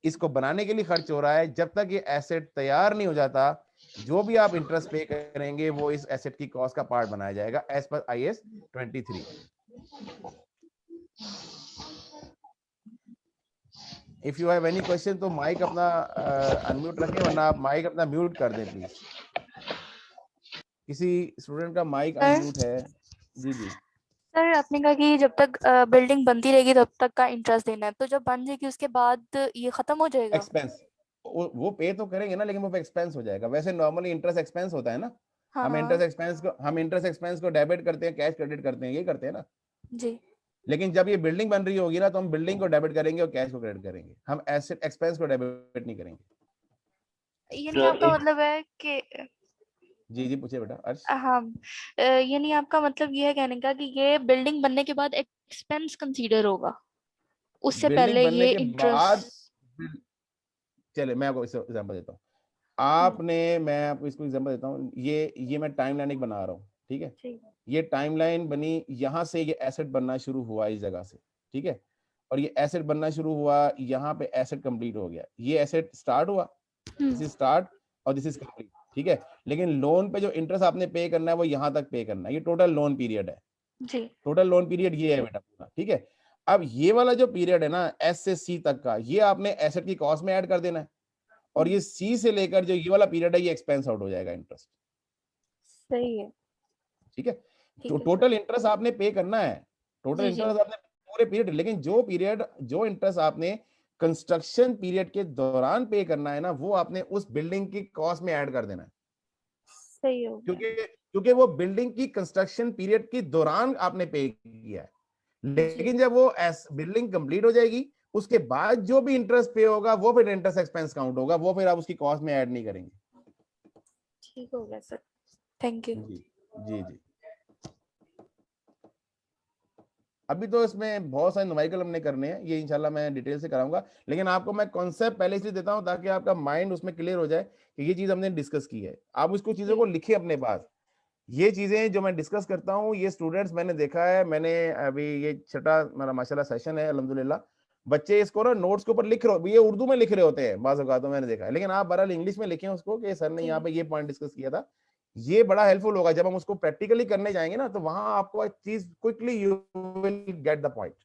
A: इसको बनाने के लिए खर्च हो रहा है, जब तक ये एसेट तैयार नहीं हो जाता, जो भी आप इंटरेस्ट पे करेंगे वो इस एसेट की कॉस्ट का पार्ट बनाया जाएगा एज पर IAS 23। If you have any question तो माइक अपना अनम्यूट रखें, वरना आप माइक अपना म्यूट कर दें प्लीज। किसी स्टूडेंट का माइक अनम्यूट है? जी जी
I: सर, आपने कहा कि जब तक बिल्डिंग बनती रहेगी तब तक का इंटरेस्ट देना है, तो जब बन जाएगी उसके बाद ये खत्म हो जाएगा?
A: एक्सपेंस वो पे तो करेंगे ना, लेकिन वो एक्सपेंस हो जाएगा। वैसे नॉर्मली इंटरेस्ट एक्सपेंस होता है ना।
I: हाँ,
A: हम इंटरेस्ट एक्सपेंस को डेबिट करते हैं, कैश क्रेडिट करते हैं, ये करते हैं ना
I: जी।
A: लेकिन जब ये बिल्डिंग बन रही होगी ना तो हम बिल्डिंग को डेबिट करेंगे और कैश को क्रेडिट करेंगे, हम एसेट एक्सपेंस को डेबिट नहीं करेंगे।
I: यानी आपका मतलब है कि
A: जी जी पूछिए बेटा अर्श।
I: हाँ, यानी आपका मतलब ये है कहने का कि ये बिल्डिंग बनने के बाद एक्सपेंस कंसीडर होगा, उससे
A: बिल्डिंग
I: पहले
A: बनने
I: ये
A: के बाद
I: इंटरेस्ट।
A: चले मैं आपको एग्जांपल देता हूँ। आपने, मैं आपको इसको एग्जांपल देता हूँ, ये मैं टाइमलाइन एक बना रहा हूँ, ठीक है। ये टाइमलाइन बनी, यहाँ से ये एसेट बनना शुरू हुआ इस जगह से, ठीक है, और ये एसेट बनना शुरू हुआ, यहाँ पे एसेट कंप्लीट हो गया, ये एसेट स्टार्ट हुआ, दिस इज स्टार्ट और दिस इज कंप्लीट, ठीक है। लेकिन लोन पे जो इंटरेस्ट आपने पे करना है वो यहाँ तक पे करना है, ये टोटल लोन पीरियड है
I: जी।
A: टोटल लोन पीरियड ये है बेटा पूरा, ठीक है। अब ये वाला जो पीरियड है ना एस से सी तक का, ये आपने एसेट की कॉस्ट में ऐड कर देना है, और ये सी से लेकर जो ये वाला पीरियड है ये एक्सपेंस आउट हो जाएगा इंटरेस्ट,
I: सही है,
A: ठीक है।
I: ठीक
A: तो
I: है
A: टोटल इंटरेस्ट आपने पे करना है, टोटल
I: जी जी
A: इंटरेस्ट आपने पूरे पीरियड, लेकिन जो इंटरेस्ट आपने कंस्ट्रक्शन पीरियड के दौरान पे करना है ना, वो आपने उस बिल्डिंग की कॉस्ट में ऐड कर देना है,
I: सही हो गया।
A: क्योंकि वो बिल्डिंग की कंस्ट्रक्शन पीरियड के दौरान आपने पे किया है, लेकिन जब वो बिल्डिंग कंप्लीट हो जाएगी उसके बाद जो भी इंटरेस्ट पे होगा वो फिर इंटरेस्ट एक्सपेंस काउंट होगा, वो फिर आप उसकी कॉस्ट में ऐड नहीं करेंगे।
I: ठीक हो गया सर, थैंक यू।
A: जी जी जी। अभी तो इसमें बहुत सारे न्यूमेरिकल हमने करने हैं, ये इंशाल्लाह मैं डिटेल से कराऊंगा, लेकिन आपको मैं कॉन्सेप्ट पहले इसलिए देता हूं ताकि आपका माइंड उसमें क्लियर हो जाए कि ये चीज हमने डिस्कस की है, आप उसको चीजों को लिखे अपने पास। ये चीजें जो मैं डिस्कस करता हूँ ये स्टूडेंट्स मैंने देखा है, मैंने अभी ये छठा मेरा माशाल्लाह सेशन है अल्हम्दुलिल्लाह, बच्चे इसको ना नोट्स के ऊपर लिख रहे, ये उर्दू में लिख रहे होते हैं बाज़ औक़ात, मैंने देखा है, लेकिन आप बहरहाल इंग्लिश में लिखें उसको कि सर ने यहाँ पे ये पॉइंट डिस्कस किया था, ये बड़ा हेल्पफुल होगा। जब हम उसको प्रैक्टिकली करने जाएंगे ना तो वहां आपको एक चीज quickly you will get the point.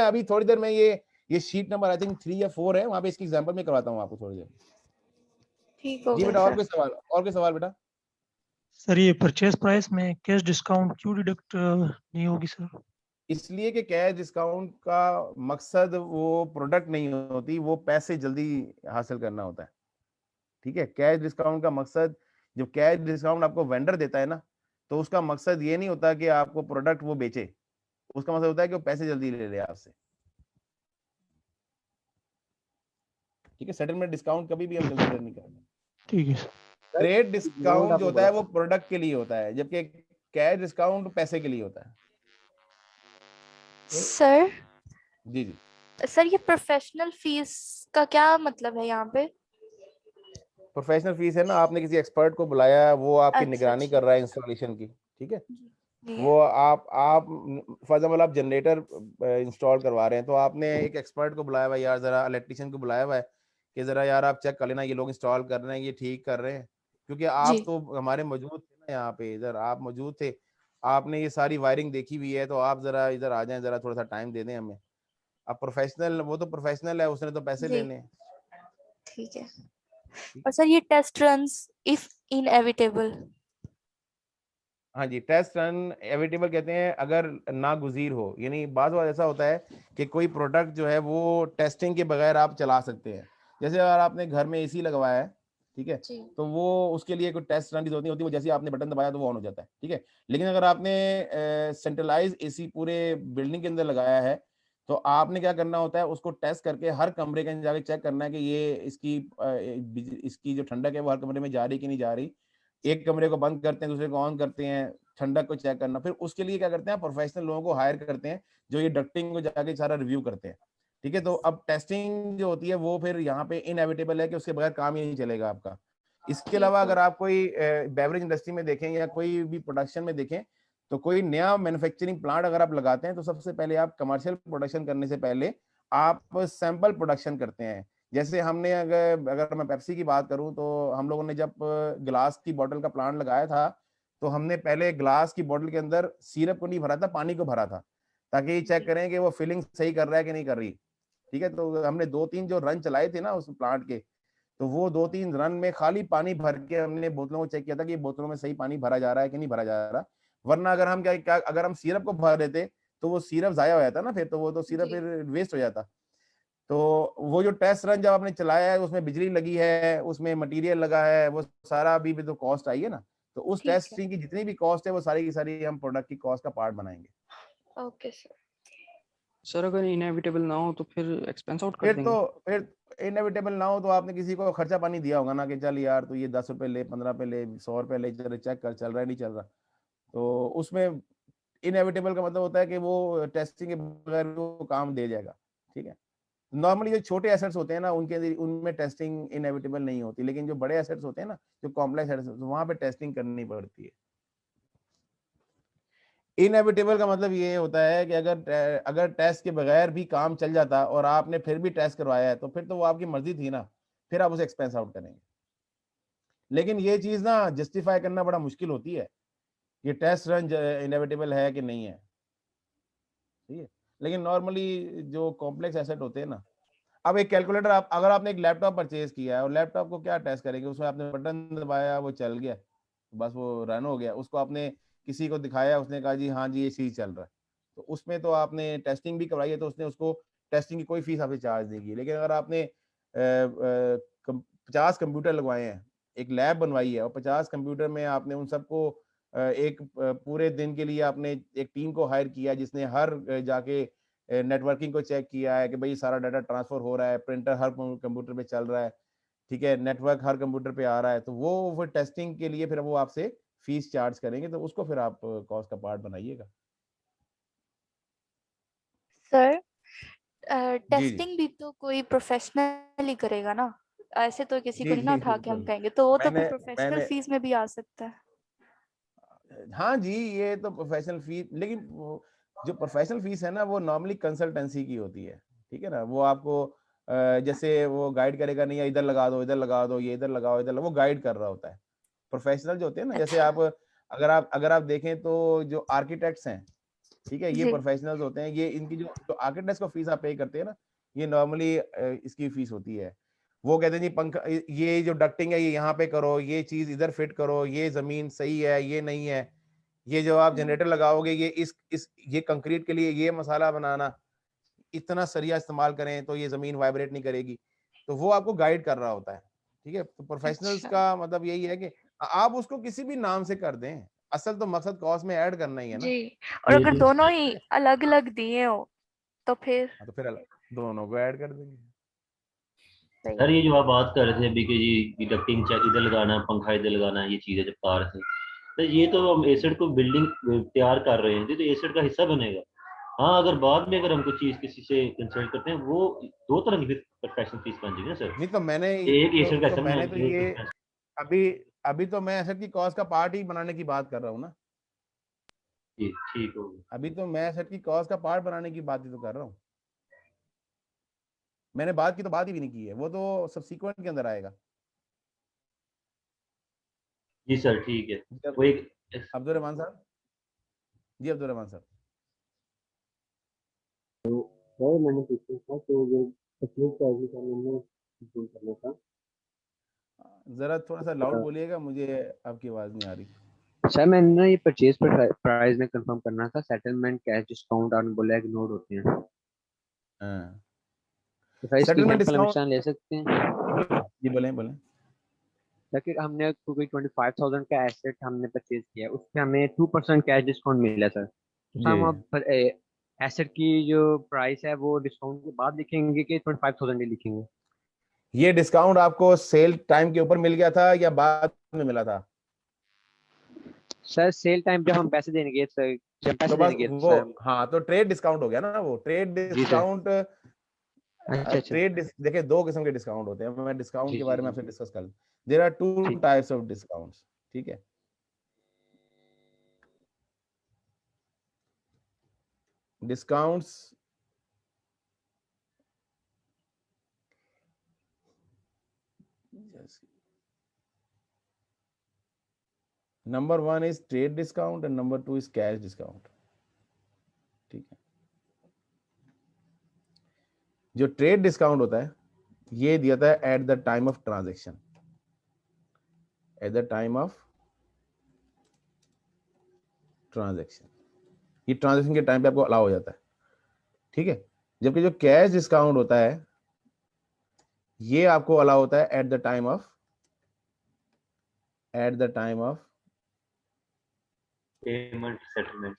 A: अभी थोड़ी देर में ये शीट नंबर आई थिंक 3 या 4 है, वहां पे इसकी एग्जांपल में करवाता हूँ आपको थोड़ी देर।
I: ठीक हो
A: जी
I: गया
A: बेटा,
I: सर।
A: और कोई सवाल बेटा?
L: सर ये परचेज प्राइस में कैश डिस्काउंट क्यों डिडक्ट नहीं होगी सर?
A: इसलिए कि कैश डिस्काउंट का मकसद वो प्रोडक्ट नहीं होती, वो पैसे जल्दी हासिल करना होता है, ठीक है। कैश डिस्काउंट का मकसद, जब कैश डिस्काउंट आपको वेंडर देता है ना, तो उसका मकसद ये नहीं होता कि आपको प्रोडक्ट वो बेचे, उसका मकसद होता है कि वो पैसे जल्दी ले ले आपसे, ठीक है। सेटलमेंट डिस्काउंट कभी भी हम कंसीडर नहीं करते।
L: ठीक है।
A: ट्रेड डिस्काउंट जो होता है वो प्रोडक्ट के लिए होता है, जबकि कैश डिस्काउंट पैसे के लिए होता है।
I: सर
A: जी जी
I: सर, ये प्रोफेशनल फीस का क्या मतलब है यहाँ पे?
A: प्रोफेशनल फीस है ना, आपने किसी एक्सपर्ट को बुलाया, वो आपकी
I: अच्छा
A: निगरानी कर रहा है इंस्टॉलेशन की, ठीक है।
I: जी।
A: वो आप फॉर एग्जाम्पल आप जनरेटर इंस्टॉल करवा रहे हैं, तो आपने एक एक्सपर्ट को बुलाया हुआ है, यार जरा इलेक्ट्रिशियन को बुलाया हुआ है कि जरा यार आप चेक कर लेना ये लोग इंस्टॉल कर रहे हैं, ये ठीक कर रहे हैं, क्योंकि आप तो हमारे मौजूद थे ना यहाँ पे, इधर आप मौजूद थे, आपने ये सारी वायरिंग देखी हुई है, तो आप जरा इधर आ जाएं, जरा थोड़ा सा टाइम दे दें हमें। अब प्रोफेशनल, वो तो प्रोफेशनल है, उसने तो पैसे लेने हैं।
I: ठीक है। और सर ये टेस्ट रन्स इफ इनएविटेबल?
A: हाँ जी, टेस्ट रन एविटेबल कहते हैं अगर नागुजीर हो, यानी बात ऐसा होता है कि कोई प्रोडक्ट जो है वो टेस्टिंग के बगैर आप चला सकते हैं। जैसे अगर आपने घर में एसी लगवाया है, ठीक है, तो वो उसके लिए कोई टेस्ट रन की जरूरत नहीं होती, वो जैसे आपने बटन दबाया तो वो ऑन हो जाता है, ठीक है। लेकिन अगर आपने सेंट्रलाइज एसी पूरे बिल्डिंग के अंदर लगाया है, तो आपने क्या करना होता है, उसको टेस्ट करके हर कमरे के अंदर जाके चेक करना है कि ये इसकी जो ठंडक है वो हर कमरे में जा रही कि नहीं जा रही। एक कमरे को बंद करते हैं, दूसरे को ऑन करते हैं, ठंडक को चेक करना, फिर उसके लिए क्या करते हैं, प्रोफेशनल लोगों को हायर करते हैं जो ये डक्टिंग को जाके सारा रिव्यू करते हैं, ठीक है। तो अब टेस्टिंग जो होती है वो फिर यहाँ पे इनएविटेबल है कि उसके बगैर काम ही नहीं चलेगा आपका। इसके अलावा अगर आप कोई बेवरेज इंडस्ट्री में देखें या कोई भी प्रोडक्शन में देखें, तो कोई नया मैन्युफैक्चरिंग प्लांट अगर आप लगाते हैं तो सबसे पहले आप कमर्शियल प्रोडक्शन करने से पहले आप सैंपल प्रोडक्शन करते हैं। जैसे हमने अगर मैं पेप्सी की बात करूं, तो हम लोगों ने जब ग्लास की बोतल का प्लांट लगाया था, तो हमने पहले ग्लास की बोतल के अंदर सिरप को नहीं भरा था, पानी को भरा था, ताकि ये चेक करें कि वो फिलिंग सही कर रहा है कि नहीं कर रही, ठीक है। तो हमने 2-3 जो रन चलाए थे ना उस प्लांट के, तो वो 2-3 रन में खाली पानी भर के हमने बोतलों को चेक किया था कि बोतलों में सही पानी भरा जा रहा है कि नहीं भरा जा रहा। वरना अगर हम क्या अगर हम सिरप को भर देते तो वो सिरप जाया हो जाता ना, फिर तो वो तो सिरप फिर वेस्ट हो जाता। तो वो जो टेस्ट रन जब आपने चलाया है, उसमें बिजली लगी है, उसमें मटेरियल लगा है, वो सारा अभी भी तो कॉस्ट आई है ना, तो उस टेस्टिंग की जितनी भी कॉस्ट है वो सारी की सारी हम प्रोडक्ट की कॉस्ट का पार्ट बनाएंगे।
I: Okay sir.
C: सर अगर इनएविटेबल ना हो तो फिर एक्सपेंस आउट कर देंगे?
A: फिर इनएविटेबल ना हो तो आपने किसी को खर्चा पानी दिया होगा ना कि चल यार तो ये 10 रुपए ले, 15 रुपए ले, 100 रुपए ले, चल चेक कर चल रहा है नहीं चल रहा। तो उसमें इनएविटेबल का मतलब होता है कि वो टेस्टिंग के बगैर वो काम दे जाएगा, ठीक है। नॉर्मली जो छोटे एसेट्स होते हैं ना उनके उनमें टेस्टिंग इनएविटेबल नहीं होती, लेकिन जो बड़े एसेट्स होते हैं ना, जो कॉम्प्लेक्स एसेट्स, वहां पे टेस्टिंग करनी पड़ती है। इनएविटेबल का मतलब ये होता है कि अगर टेस्ट के बगैर भी काम चल जाता और आपने फिर भी टेस्ट करवाया है तो फिर तो वो आपकी मर्जी थी ना, फिर आप उसे एक्सपेंस आउट करेंगे। लेकिन ये चीज ना जस्टिफाई करना बड़ा मुश्किल होती है कि टेस्ट रन इनएविटेबल है कि नहीं है, ठीक है। लेकिन नॉर्मली जो कॉम्प्लेक्स एसेट होते हैं ना, अब एक कैलकुलेटर, आप अगर आपने एक लैपटॉप परचेज किया है और लैपटॉप को क्या टेस्ट करेंगे, उसमें आपने बटन दबाया वो चल गया, बस वो रन हो गया, उसको आपने किसी को दिखाया, उसने कहा जी हाँ जी ये चीज चल रहा है, तो उसमें तो आपने टेस्टिंग भी करवाई है, तो उसने उसको टेस्टिंग की कोई फीस आपसे चार्ज नहीं की। लेकिन अगर आपने 50 कंप्यूटर लगवाए हैं, एक लैब बनवाई है और 50 कंप्यूटर में आपने उन सबको एक पूरे दिन के लिए आपने एक टीम को हायर किया जिसने हर जाके नेटवर्किंग को चेक किया है कि भाई सारा डाटा ट्रांसफर हो रहा है, प्रिंटर हर कंप्यूटर पे चल रहा है, ठीक है, नेटवर्क हर कंप्यूटर पे आ रहा है, तो वो टेस्टिंग के लिए फिर वो आपसे फीस चार्ज करेंगे, तो उसको फिर आप कॉस्ट का पार्ट बनाइएगा।
I: सर
A: जी जी
I: टेस्टिंग भी तो कोई प्रोफेशनल ही करेगा ना, ऐसे तो किसी को
A: जी
I: नहीं ना
A: जी
I: उठा के हम
A: बिल्कुल।
I: कहेंगे, तो वो तो फिर
A: मैंने
I: प्रोफेशनल
A: मैंने
I: फीस में भी आ सकता है।
A: हाँ जी, ये तो प्रोफेशनल फीस, लेकिन जो प्रोफेशनल फीस है ना वो नॉर्मली कंसल्टेंसी की होती है, ठीक है ना। वो आपको जैसे वो गाइड करेगा, नहीं इधर लगा दो, इधर लगा दो, ये इधर लगाओ, इधर वो गाइड कर रहा होता है। प्रोफेशनल जो होते हैं ना, जैसे
I: अच्छा।
A: आप अगर आप देखें तो जो आर्किटेक्ट्स हैं, ठीक है, ये
I: जी।
A: प्रोफेशनल्स होते हैं, ये इनकी जो आर्किटेक्ट्स को फीस आप पे करते हैं ना, ये नॉर्मली इसकी फीस होती है। वो कहते हैं जी पंखा, ये जो डक्टिंग है ये यहाँ पे करो, ये चीज इधर फिट करो, ये जमीन सही है ये नहीं है, ये जो आप जनरेटर लगाओगे ये इस ये कंक्रीट के लिए ये मसाला बनाना, इतना सरिया इस्तेमाल करें तो ये जमीन वाइब्रेट नहीं करेगी, तो वो आपको गाइड कर रहा होता है, ठीक है। तो प्रोफेशनल्स
I: अच्छा।
A: का मतलब यही है कि आप उसको किसी भी नाम से कर दें, असल तो मकसद कॉस्ट में ऐड करना ही है ना।
I: जी, और अगर दोनों ही अलग अलग दिए हो तो फिर
A: हाँ, तो फिर दोनों को ऐड कर देंगे।
I: सही
J: सर
I: है।
J: ये जो आप बात कर रहे थे अभी कि जी डक्टिंग इधर लगाना है, पंखा इधर लगाना है, ये चीज़ है जब तार है, तो ये तो हम एसिड को बिल्डिंग तैयार कर रहे हैं, ये तो एसिड का हिस्सा बनेगा। हाँ, अगर बाद में अगर हम कुछ चीज़ किसी से कंसल्ट करते हैं, वो दो तरह की फिर प्रोफेशनल फीस बन जाएगी ना सर।
A: नहीं तो मैंने
J: एक एसिड का
A: तो
J: हिस्सा
A: मैंने तो ये
J: बनेगा।
A: अभी अभी तो मैं एसेट की कॉस्ट का पार्ट ही बनाने की बात कर रहा हूँ ना।
J: जी ठीक हो गया।
A: अभी तो मैं एसेट की कॉस्ट का पार्ट बनाने की बात ही तो कर रहा हूँ। मैंने बात की तो बात ही भी नहीं की है, वो तो सब्सिक्वेंट के अंदर आएगा।
J: जी सर ठीक है।
A: जब
J: वो एक
A: अब्दुल रहमान साहब, जी अब्दुल रहमान साहब,
H: सर मैंने पूछा था कि जो तकलीफ का मैंने कंट्रोल करना था।
A: जरा थोड़ा सा लाउड बोलिएगा, मुझे आपकी आवाज नहीं आ रही।
H: सर मैंने ना ये परचेज प्राइस में कंफर्म करना था, सेटलमेंट कैश डिस्काउंट और बोला इग्नोर होते हैं,
A: हाँ,
H: तो सर इसकी
A: सेटलमेंट
H: एग्जांपल हम
A: डिस्काउंट,
H: ले सकते हैं।
A: जी बोलें बोलें।
H: ताकि हमने कोई 25,000 का एसेट हमने परचेज किया, उस पे हमें 2% कैश डिस्काउंट मिला सर, तो सर
A: जी,
H: हम अब एसेट की जो प्राइस है वो डिस्काउंट के बाद लिखेंगे कि 25,000 ही लिखेंगे?
A: ये डिस्काउंट आपको सेल टाइम के ऊपर मिल गया था या बाद में मिला था?
H: सर सेल टाइम जब हम पैसे देने गए सर, जब
A: तो
H: पैसे
A: बस
H: देने गए
A: वो,
H: सर।
A: हाँ, तो ट्रेड डिस्काउंट हो गया ना, वो ट्रेड
H: जी सर।
A: डिस्काउंट।
H: अच्छा अच्छा।
A: देखिए दो किस्म के डिस्काउंट होते हैं, मैं डिस्काउंट
H: जी
A: के
H: जी
A: बारे में
H: जी
A: आपसे
H: जी
A: डिस्कस कर लूं। देयर आर टू
H: ठीक।
A: टाइप्स ऑफ डिस्काउंट्स, ठीक है। Discounts, number 1 is trade discount and number 2 is cash discount, ठीक है। जो ट्रेड डिस्काउंट होता है ये दिया था at the time of transaction, at the time of transaction, ये ट्रांजैक्शन के टाइम पे आपको अलाउ हो जाता है, ठीक है। जबकि जो कैश डिस्काउंट होता है ये आपको अलाउ होता है at the time of
J: payment settlement.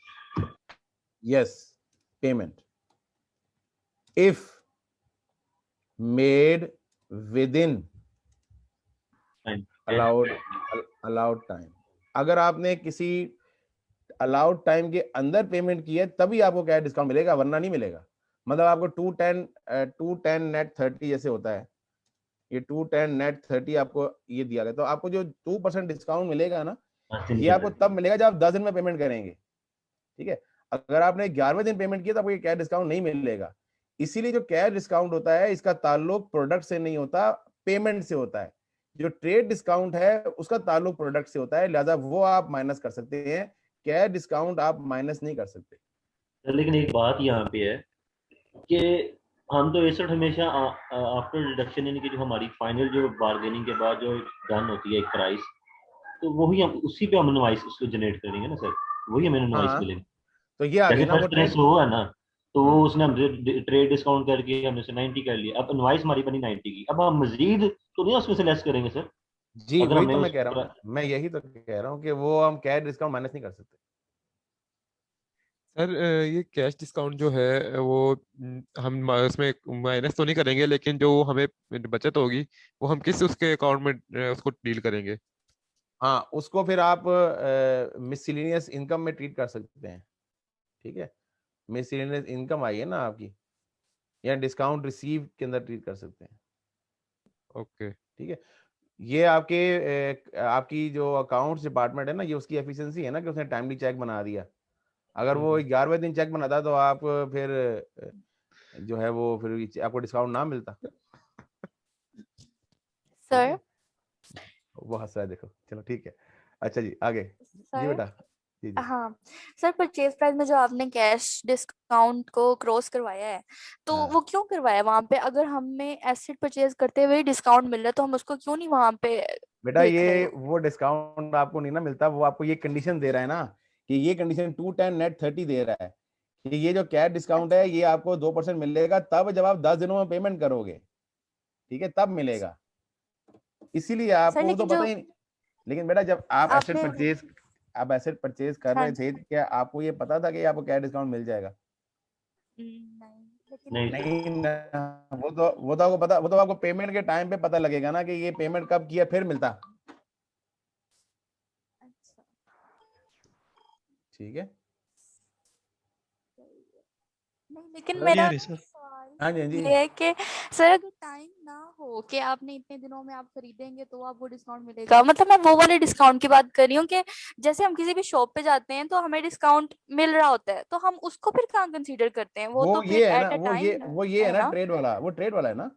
A: yes payment if made within allowed time। अगर आपने किसी अलाउड टाइम के अंदर पेमेंट की है तभी आपको कैश डिस्काउंट मिलेगा, वरना नहीं मिलेगा। मतलब आपको 210 नेट 30 जैसे होता है, ये 210 नेट 30 आपको ये दिया गया, तो आपको जो 2% डिस्काउंट मिलेगा ना, ये आपको तब मिलेगा जब आप 10 दिन में पेमेंट करेंगे, ठीक है। अगर आपने 11वें दिन पेमेंट किया तो आपको ये कैश डिस्काउंट नहीं मिलेगा। इसीलिए जो कैश डिस्काउंट होता है इसका ताल्लुक प्रोडक्ट से नहीं होता, पेमेंट से होता है। जो ट्रेड डिस्काउंट है उसका ताल्लुक प्रोडक्ट से होता है, लिहाजा वो आप माइनस कर सकते हैं, कैश डिस्काउंट आप माइनस नहीं कर सकते।
J: लेकिन एक बात यहाँ पे है कि हम तो एसेट हमेशा आफ्टर डिडक्शन, यानी कि जो हमारी फाइनल जो बार्गेनिंग के बाद जो डन होती है एक प्राइस, तो वही हम उसी पे हम इनवॉइस उसको जनरेट करेंगे ना सर, वही हमें इनवॉइस
A: हाँ,
J: मिलेंगे।
A: तो ये आ गई ना वो ट्रेड,
J: वो है ना, तो वो उसने हम ट्रेड डिस्काउंट करके हमने से 90 कर लिया, अब इनवॉइस हमारी बनी 90 की, अब हम मजीद तो नहीं उसमें से लेस करेंगे सर।
A: जी
J: अगर
A: वही
J: हमने
A: तो मैं
J: उस
A: कह रहा हूँ, मैं यही तो कह रहा हूँ कि वो हम कैश डिस्काउंट माइनस नहीं कर सकते।
M: सर ये कैश डिस्काउंट जो है वो हम उसमें माइनस तो नहीं करेंगे, लेकिन जो हमें बचत होगी वो हम किस उसके अकाउंट में उसको डील करेंगे?
A: हाँ, उसको फिर आप मिसलेनियस इनकम में ट्रीट कर सकते हैं, ठीक है। मिसलेनियस इनकम आई है ना आपकी, या डिस्काउंट रिसीव के अंदर ट्रीट कर सकते हैं।
M: ओके,
A: ठीक है। ये आपकी जो अकाउंट्स डिपार्टमेंट है ना, ये उसकी एफिशिएंसी है ना कि उसने टाइमली चेक बना दिया। अगर वो 11वें दिन चेक बनाता तो आप फिर जो है वो फिर आपको डिस्काउंट ना मिलता।
I: सर
A: वो हंस रहा है, देखो, चलो ठीक है, अच्छा जी आगे जी
I: सर
A: बेटा। जी जी
I: हाँ सर, परचेज प्राइस में जो आपने कैश डिस्काउंट को क्रॉस करवाया है, तो
A: हाँ।
I: वो क्यों करवाया वहां पे? अगर हमें एसेट परचेज करते हुए डिस्काउंट मिल रहा है तो हम उसको क्यों नहीं वहां पे
A: बेटा
I: देख रहे?
A: ये वो डिस्काउंट आपको नहीं ना मिलता, वो आपको ये कंडीशन दे रहा है ना, कि ये कंडीशन 210 नेट 30 दे रहा है कि ये जो कैश डिस्काउंट है ये आपको 2% मिलेगा तब जब आप 10 दिनों में पेमेंट करोगे, ठीक है, तब मिलेगा। इसीलिए
I: सर
A: आपको तो
I: लेकिन
A: पता
I: जो
A: ही नहीं। लेकिन बेटा जब आप
I: आपने
A: एसेट परचेज कर
I: हाँ
A: रहे थे, क्या आपको ये पता था कि आपको कैश डिस्काउंट मिल जाएगा?
I: नहीं,
A: नहीं ना, वो तो आपको पता, वो तो आपको पेमेंट के टाइम पे पता लगेगा ना कि ये पेमेंट कब किया फिर मिलता। ठीक है।
I: नहीं, लेकिन
L: क्लियर
I: मेरा
L: है सर।
A: हाँ जी, हाँ जी।
I: ये है कि सर अगर टाइम ना हो कि आपने इतने दिनों में आप खरीदेंगे तो आपको डिस्काउंट मिलेगा, मतलब मैं वो वाले डिस्काउंट की बात कर रही हूँ कि जैसे हम किसी भी शॉप पे जाते हैं तो हमें डिस्काउंट मिल रहा होता है, तो हम उसको फिर कहाँ कंसीडर करते हैं? वो तो फिर
A: ये है ना,
I: एट अ टाइम
A: वो ये है
I: है
A: ना
I: ना
A: ट्रेड वाला, वो ट्रेड वाला है ना।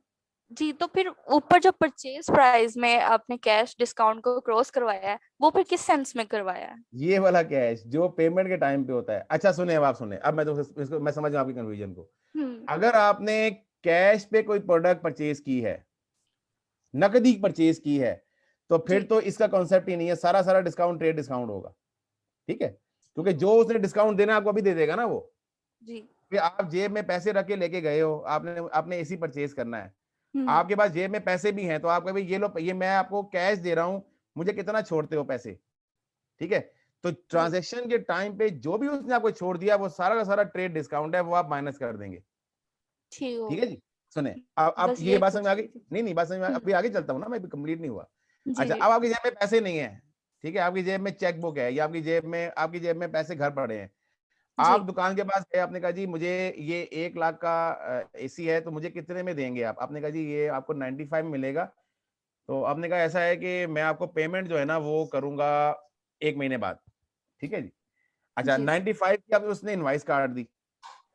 I: जी। तो फिर ऊपर जो परचेज प्राइस में आपने कैश डिस्काउंट को क्रॉस करवाया है, वो फिर किस सेंस में करवाया है?
A: ये वाला कैश जो पेमेंट के टाइम पे होता है। अच्छा सुने, अब आप सुने, अब मैं तो इसको मैं समझ रहा हूँ आपकी कंफ्यूजन को। अगर आपने कैश पे कोई प्रोडक्ट परचेज की है, नकदी परचेज की है, तो फिर तो इसका कॉन्सेप्ट ही नहीं है, सारा सारा डिस्काउंट ट्रेड डिस्काउंट होगा, ठीक है, क्योंकि जो उसने डिस्काउंट देना आपको अभी दे देगा ना वो।
I: जी।
A: फिर आप जेब में पैसे रख के लेके गए हो, आपने एसी परचेज करना है, आपके पास जेब में पैसे भी हैं, तो आप कभी ये लो, ये मैं आपको कैश दे रहा हूं, मुझे कितना छोड़ते हो पैसे, ठीक है। तो ट्रांजैक्शन के टाइम पे जो भी उसने आपको छोड़ दिया वो सारा का सारा ट्रेड डिस्काउंट है, वो आप माइनस कर देंगे, ठीक है जी। सुने, अब ये बात समझ में आ गई? नहीं बात समझ में अभी आगे चलता हूँ ना, मैं कंप्लीट नहीं हुआ। अच्छा, अब आपकी जेब में पैसे नहीं है, ठीक है, आपकी जेब में चेक बुक है, या आपकी जेब में पैसे घर पड़े हैं, आप दुकान के पास गए, आपने कहा जी मुझे ये 1 लाख का एसी है, तो मुझे कितने में देंगे आप? आपने कहा जी ये आपको 95 में मिलेगा। तो आपने कहा ऐसा है कि मैं आपको पेमेंट जो है ना वो करूंगा 1 महीने बाद, ठीक है जी। अच्छा, 95 की आपने उसने इनवाइस काट दी,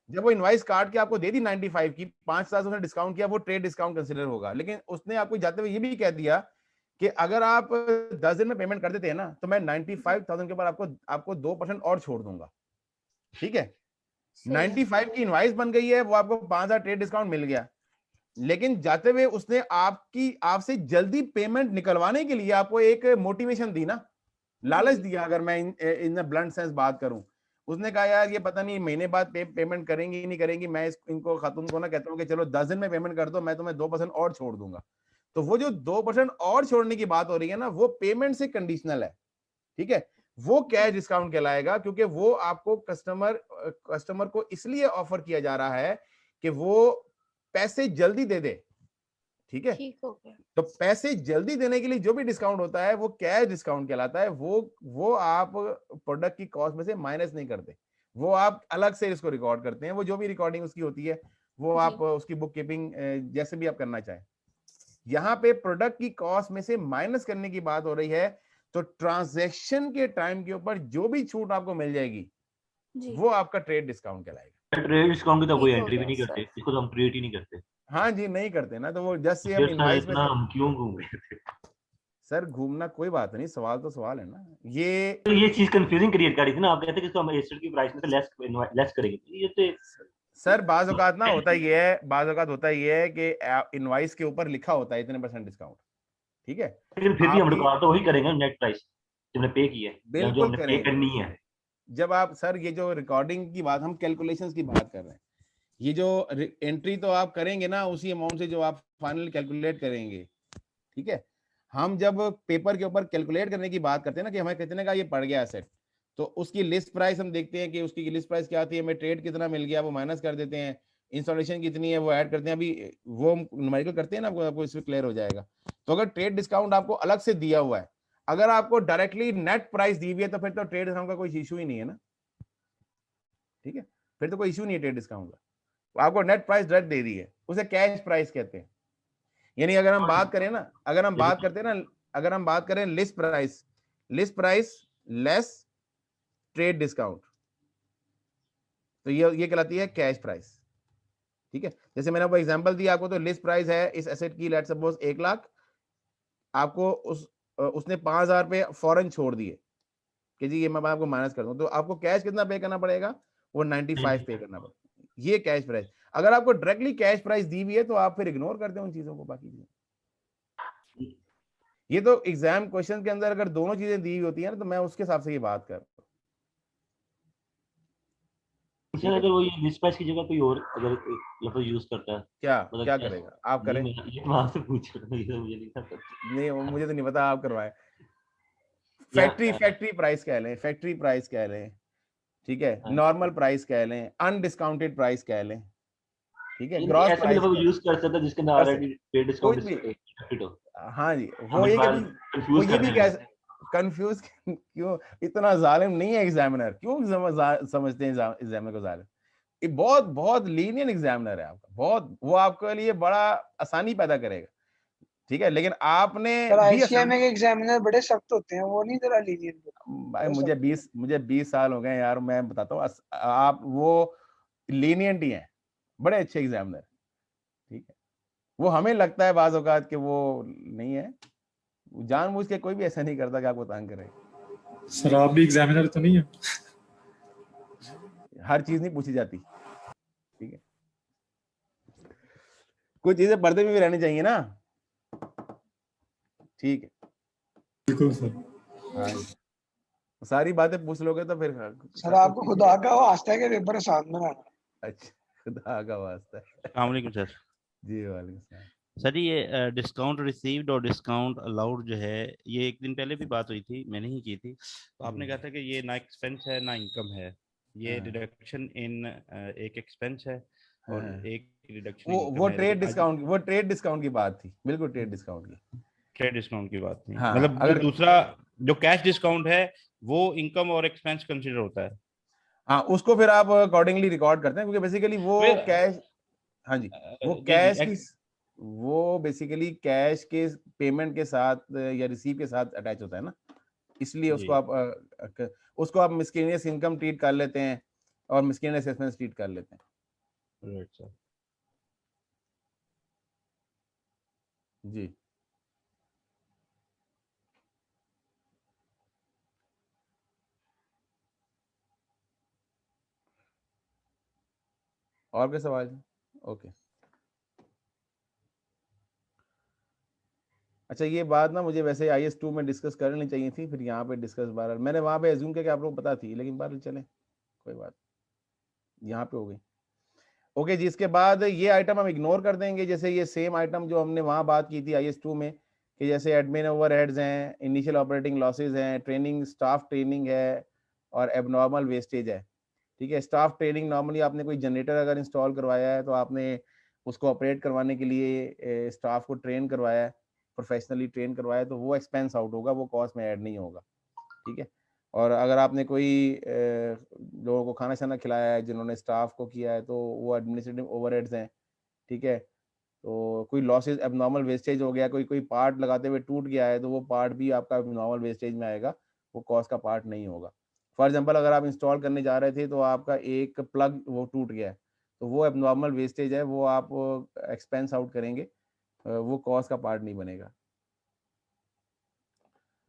A: जब वो इनवाइस काट के आपको दे दी 95 की, 5,000 उसने डिस्काउंट किया, वो ट्रेड डिस्काउंट कंसिडर होगा। लेकिन उसने आपको जाते हुए ये भी कह दिया कि अगर आप 10 दिन में पेमेंट कर देते हैं ना, तो मैं 95,000 के ऊपर आपको 2% और छोड़ दूंगा, ठीक है। 95 की इनवाइस बन गई है, वो आपको 5,000 ट्रेड डिस्काउंट मिल गया। लेकिन जाते हुए उसने आपसे जल्दी पेमेंट निकलवाने के लिए आपको एक मोटिवेशन दी ना, लालच दिया। अगर मैं इन ब्लंट सेंस बात करूं, उसने कहा यार ये पता नहीं महीने बाद पेमेंट करेंगी नहीं करेंगी, मैं इनको खातून को ना कहता हूँ कि चलो 10 दिन में पेमेंट कर दो, मैं तुम्हें 2% और छोड़ दूंगा। तो वो जो 2% और छोड़ने की बात हो रही है ना, वो पेमेंट से कंडीशनल है, ठीक है, वो कैश डिस्काउंट कहलाएगा, क्योंकि वो आपको कस्टमर को इसलिए ऑफर किया जा रहा है कि वो पैसे जल्दी दे दे, ठीक है। तो पैसे जल्दी देने के लिए जो भी डिस्काउंट होता है वो कैश डिस्काउंट कहलाता है। वो आप प्रोडक्ट की कॉस्ट में से माइनस नहीं करते, वो आप अलग से इसको रिकॉर्ड करते हैं, वो जो भी रिकॉर्डिंग उसकी होती है वो आप उसकी बुक कीपिंग जैसे भी आप करना चाहें। यहाँ पे प्रोडक्ट की कॉस्ट में से माइनस करने की बात हो रही है, तो ट्रांजैक्शन के टाइम के ऊपर जो भी छूट आपको मिल जाएगी वो आपका ट्रेड डिस्काउंट कहलाएगा।
J: ट्रेड डिस्काउंट की तो कोई
I: ठीक हो
J: एंट्री भी
I: गया
J: नहीं
I: सर।
J: करते, इसको तो हम ट्रेड ही नहीं करते।
A: हाँ जी, नहीं करते ना, तो वो जस्ट से हम
J: फिर
A: इनवाइस में
J: इतना हम क्यों घूम रहे थे?
A: सर घूमना कोई बात नहीं, सवाल तो सवाल है ना।
J: तो ये चीज कंफ्यूजिंग क्रिएट कर रही थी ना, आप कहते कि इसको हम एसेट की प्राइस में से लेस करेंगे, ये तो
A: सर बाज औकात ना होता ये है, बाज औकात होता ये है कि इनवाइस के ऊपर लिखा होता है इतने % डिस्काउंट, ठीक है,
J: लेकिन फिर भी हम
A: आपकी
J: रिकॉर्ड तो वही करेंगे नेट प्राइस जो हमने पे किया है या जो
A: बिल्कुल
J: हमने पे
A: करें।
J: करनी है।
A: जब आप सर ये जो रिकॉर्डिंग की बात, हम कैलकुलेशंस की बात कर रहे हैं, ये जो एंट्री तो आप करेंगे ना उसी अमाउंट से जो आप फाइनल कैलकुलेट करेंगे, ठीक है। हम जब पेपर के ऊपर कैलकुलेट करने की बात करते हैं ना कि हमें कितने का ये पड़ गया एसेट, तो उसकी लिस्ट प्राइस हम देखते हैं कि उसकी लिस्ट प्राइस क्या आती है, हमें ट्रेड कितना मिल गया वो माइनस कर देते हैं, इंस्टॉलेशन कितनी है वो ऐड करते हैं, अभी वो न्यूमेरिकल करते हैं ना, आपको इसमें क्लियर हो जाएगा। तो अगर ट्रेड डिस्काउंट आपको अलग से दिया हुआ है, अगर आपको डायरेक्टली नेट प्राइस दी हुई है तो फिर तो ट्रेड डिस्काउंट का कोई इशू ही नहीं है ना, ठीक है, फिर तो कोई इशू नहीं है ट्रेड डिस्काउंट का। आपको नेट प्राइस डायरेक्ट दे दी है, उसे कैश प्राइस कहते हैं। यानी अगर हम बात करें ना, अगर हम बात करते हैं ना, अगर हम बात करें list price less trade discount, तो ये कहलाती है कैश प्राइस, ठीक है। जैसे मैंने वो एग्जांपल दिया आपको, तो लिस्ट प्राइस है इस एसेट की, लेट्स सपोज 1 लाख, आपको उसने 5,000 रुपये फौरन छोड़ दिए कि जी ये मैं आपको माइनस कर दूं, तो आपको कैश कितना पे करना पड़ेगा, वो 95 पे करना पड़ेगा, ये कैश प्राइस। अगर आपको डायरेक्टली कैश प्राइस दी हुई है तो आप फिर इग्नोर करते हैं उन चीजों को, बाकी चीजें। ये तो एग्जाम क्वेश्चन के अंदर अगर दोनों चीजें दी हुई होती है ना, तो मैं उसके हिसाब से ये बात कर रहा हूं।
J: अगर वो ये लिस्ट प्राइस की जगह कोई और अगर लफ्ज यूज करता है,
A: क्या
J: मतलब
A: क्या करेगा, आप करें?
J: ये वहां से पूछ रहा हूं, ये तो मुझे नहीं पता।
A: नहीं मुझे तो नहीं पता, आप करवाएं। फैक्ट्री प्राइस कह लें, फैक्ट्री प्राइस कह लें, ठीक है, नॉर्मल प्राइस कह लें, अनडिस्काउंटेड प्राइस कह लें, ठीक है, ग्रॉस
J: ऐसा भी
A: प्राइस
J: लफ्ज यूज कर सकता है जिसके अंदर ऑलरेडी ट्रेड डिस्काउंट
A: डिस्काउंट हो। हाँ जी, वो ये कभी वो ये भी कह कंफ्यूज क्यों, इतना जालिम नहीं है एग्जामिनर, क्यों समझते हैं एग्जामिनर को जालिम? ये बहुत बहुत लीनियंट एग्जामिनर है आपका, बहुत, वो आपके लिए बड़ा आसानी पैदा करेगा, ठीक है, लेकिन आपने
N: आईसीएमए के एग्जामिनर बड़े सख्त होते हैं, वो नहीं जरा लीनियंट।
A: भाई मुझे 20 साल हो गए यार, मैं बताता हूँ, आप वो लीनियंट ही हैं, बड़े अच्छे एग्जामिनर, ठीक है। वो हमें लगता है बाज़ औकात कि वो नहीं है, जानबूझ के कोई भी ऐसा नहीं करता कि आपको तंग करे।
O: सर आप भी एग्जामिनर तो नहीं है?
A: हर चीज नहीं पूछी जाती, ठीक है, कुछ चीजें पर्दे में भी रहनी चाहिए ना, ठीक है।
O: बिल्कुल सर।
A: हाँ, सारी बातें पूछ लोगे तो फिर
N: सर आपको खुदा का वास्ता है कि पेपर आसान बनाना।
A: अच्छा, खुदा का वास्ता है।
K: अस्सलाम वालेकुम सर।
A: जी वालेकुम सलाम।
K: सर ये डिस्काउंट रिसीव्ड और डिस्काउंट अलाउड जो है, ये एक दिन पहले भी बात हुई थी, मैंने ही की थी, तो आपने कहा था कि ये ना एक्सपेंस है ना इनकम है, ये डिडक्शन इन एक एक्सपेंस है और एक रिडक्शन
A: वो ट्रेड डिस्काउंट की बात थी, बिल्कुल ट्रेड डिस्काउंट की बात थी।
K: हाँ, मतलब अगर दूसरा जो कैश डिस्काउंट है वो इनकम और एक्सपेंस कंसीडर होता है।
A: हाँ, उसको फिर आप अकॉर्डिंगली रिकॉर्ड करते हैं, क्योंकि बेसिकली वो कैश, हाँ जी, वो कैश की, वो बेसिकली कैश के पेमेंट के साथ या रिसीव के साथ अटैच होता है ना, इसलिए उसको आप मिसकेलियस इनकम ट्रीट कर लेते हैं और मिसकेलियस एक्सपेंस ट्रीट कर लेते हैं।
K: Right sir.
A: जी और क्या सवाल है? ओके, अच्छा, ये बात ना मुझे वैसे IS2 में डिस्कस करनी चाहिए थी, फिर यहाँ पे डिस्कस बार मैंने वहाँ पे एज्यूम किया कि आप लोग पता थी, लेकिन बार चले कोई बात, यहाँ पे हो गई। ओके जी, इसके बाद ये आइटम हम इग्नोर कर देंगे, जैसे ये सेम आइटम जो हमने वहाँ बात की थी IS2 में, कि जैसे एडमिन ओवरहेड्स हैं, इनिशियल ऑपरेटिंग लॉसेज हैं, ट्रेनिंग, स्टाफ ट्रेनिंग है और एबनॉर्मल वेस्टेज है, ठीक है। स्टाफ ट्रेनिंग, नॉर्मली आपने कोई जनरेटर अगर इंस्टॉल करवाया है तो आपने उसको ऑपरेट करवाने के लिए स्टाफ को ट्रेन करवाया है, प्रोफेशनली ट्रेन करवाया, तो वो एक्सपेंस आउट होगा, वो कॉस्ट में ऐड नहीं होगा, ठीक है। और अगर आपने कोई लोगों को खाना शाना खिलाया है, जिन्होंने स्टाफ को किया है, तो वो एडमिनिस्ट्रेटिव ओवरहेड्स हैं, ठीक है। तो कोई लॉसेज एबनॉर्मल वेस्टेज हो गया, कोई कोई पार्ट लगाते हुए टूट गया है, तो वो पार्ट भी आपका एबनॉर्मल वेस्टेज में आएगा, वो कॉस्ट का पार्ट नहीं होगा। फॉर एग्जांपल अगर आप इंस्टॉल करने जा रहे थे तो आपका एक प्लग वो टूट गया है, तो वो एबनॉर्मल वेस्टेज है, वो आप एक्सपेंस आउट करेंगे, वो कॉस्ट का पार्ट नहीं बनेगा।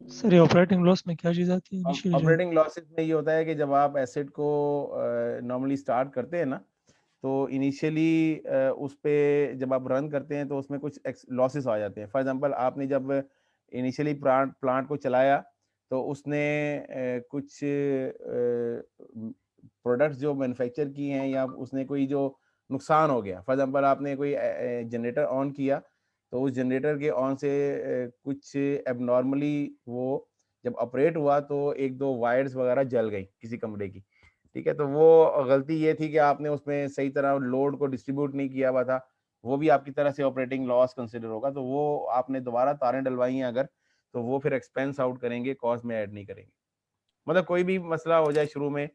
L: सर ये ऑपरेटिंग लॉस में क्या चीज़ आती है इनिशियली?
A: ऑपरेटिंग लॉसेस में ये होता है कि जब आप एसेट को नॉर्मली स्टार्ट करते हैं ना, तो इनिशियली उस पे जब आप रन करते हैं तो उसमें कुछ लॉसेस आ जाते हैं। फॉर एग्जांपल आपने जब इनिशियली प्लांट को चलाया तो उसने कुछ प्रोडक्ट्स जो मैन्युफैक्चर किए हैं या उसने कोई जो नुकसान हो गया, फॉर एग्जांपल आपने कोई जनरेटर ऑन किया, तो उस जनरेटर के ऑन से कुछ एबनॉर्मली वो जब ऑपरेट हुआ तो एक दो वायर्स वगैरह जल गई किसी कमरे की, ठीक है। तो वो गलती ये थी कि आपने उसमें सही तरह लोड को डिस्ट्रीब्यूट नहीं किया हुआ था, वो भी आपकी तरह से ऑपरेटिंग लॉस कंसिडर होगा। तो वो आपने दोबारा तारें डलवाई हैं अगर, तो वो फिर एक्सपेंस आउट करेंगे, कॉस्ट में ऐड नहीं करेंगे। मतलब कोई भी मसला हो जाए शुरू में,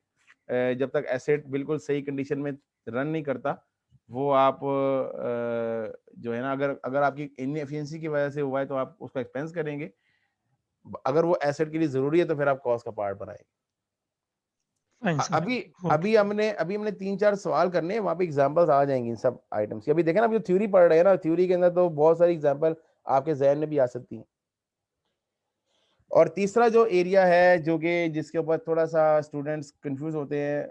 A: जब तक एसेट बिल्कुल सही कंडीशन में रन नहीं करता, वो आप जो है ना, अगर आपकी इनएफिशिएंसी की वजह से हुआ है तो आप उसको एक्सपेंस करेंगे, अगर वो एसेट के लिए जरूरी है तो फिर आप कॉस्ट का पार्ट बनाएंगे। अभी हमने 3-4 सवाल करने हैं, वहां पे एग्जांपल्स आ जाएंगे इन सब आइटम्स की। अभी देखें ना, अभी थ्योरी पढ़ रहे हैं ना, थ्योरी के अंदर तो बहुत सारी एग्जांपल आपके जहन में भी आ सकती हैं। और तीसरा जो एरिया है जो कि जिसके ऊपर थोड़ा सा स्टूडेंट्स कंफ्यूज होते हैं,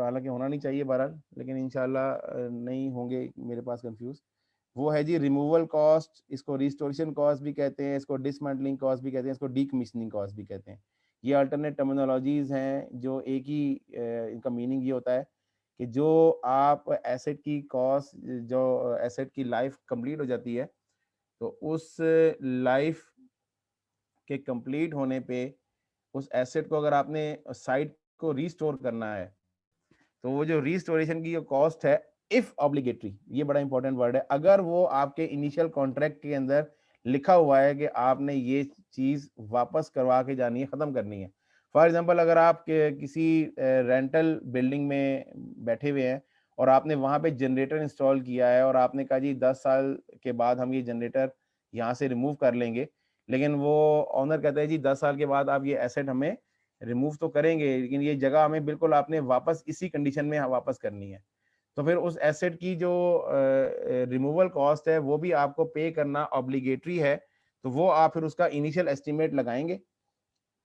A: हालांकि होना नहीं चाहिए बहरहाल, लेकिन इंशाल्लाह नहीं होंगे मेरे पास कंफ्यूज, वो है जी रिमूवल कॉस्ट। इसको रिस्टोरेशन कॉस्ट भी कहते हैं, इसको डिसमेंटलिंग कॉस्ट भी कहते हैं, इसको डीकमीशनिंग कॉस्ट भी कहते हैं। ये अल्टरनेट टर्मिनोलॉजीज हैं जो एक ही इनका मीनिंग ये होता है कि जो आप एसेट की कॉस्ट, जो एसेट की लाइफ कंप्लीट हो जाती है, तो उस लाइफ के कंप्लीट होने पे उस एसेट को अगर आपने साइट को रीस्टोर करना है, तो वो जो रीस्टोरेशन की जो कॉस्ट है, इफ ऑब्लिगेटरी, ये बड़ा इंपॉर्टेंट वर्ड है, अगर वो आपके इनिशियल कॉन्ट्रैक्ट के अंदर लिखा हुआ है कि आपने ये चीज वापस करवा के जानी है, खत्म करनी है। फॉर एग्जांपल अगर आप किसी रेंटल बिल्डिंग में बैठे हुए हैं और आपने वहां पे जनरेटर इंस्टॉल किया है और आपने कहा जी 10 साल के बाद हम ये जनरेटर यहाँ से रिमूव कर लेंगे, लेकिन वो ऑनर कहता है जी 10 साल के बाद आप ये एसेट हमें रिमूव तो करेंगे, लेकिन ये जगह हमें बिल्कुल आपने वापस इसी कंडीशन में वापस करनी है। तो फिर उस एसेट की जो रिमूवल कॉस्ट है वो भी आपको पे करना ऑब्लिगेटरी है, तो वो आप फिर उसका इनिशियल एस्टिमेट लगाएंगे,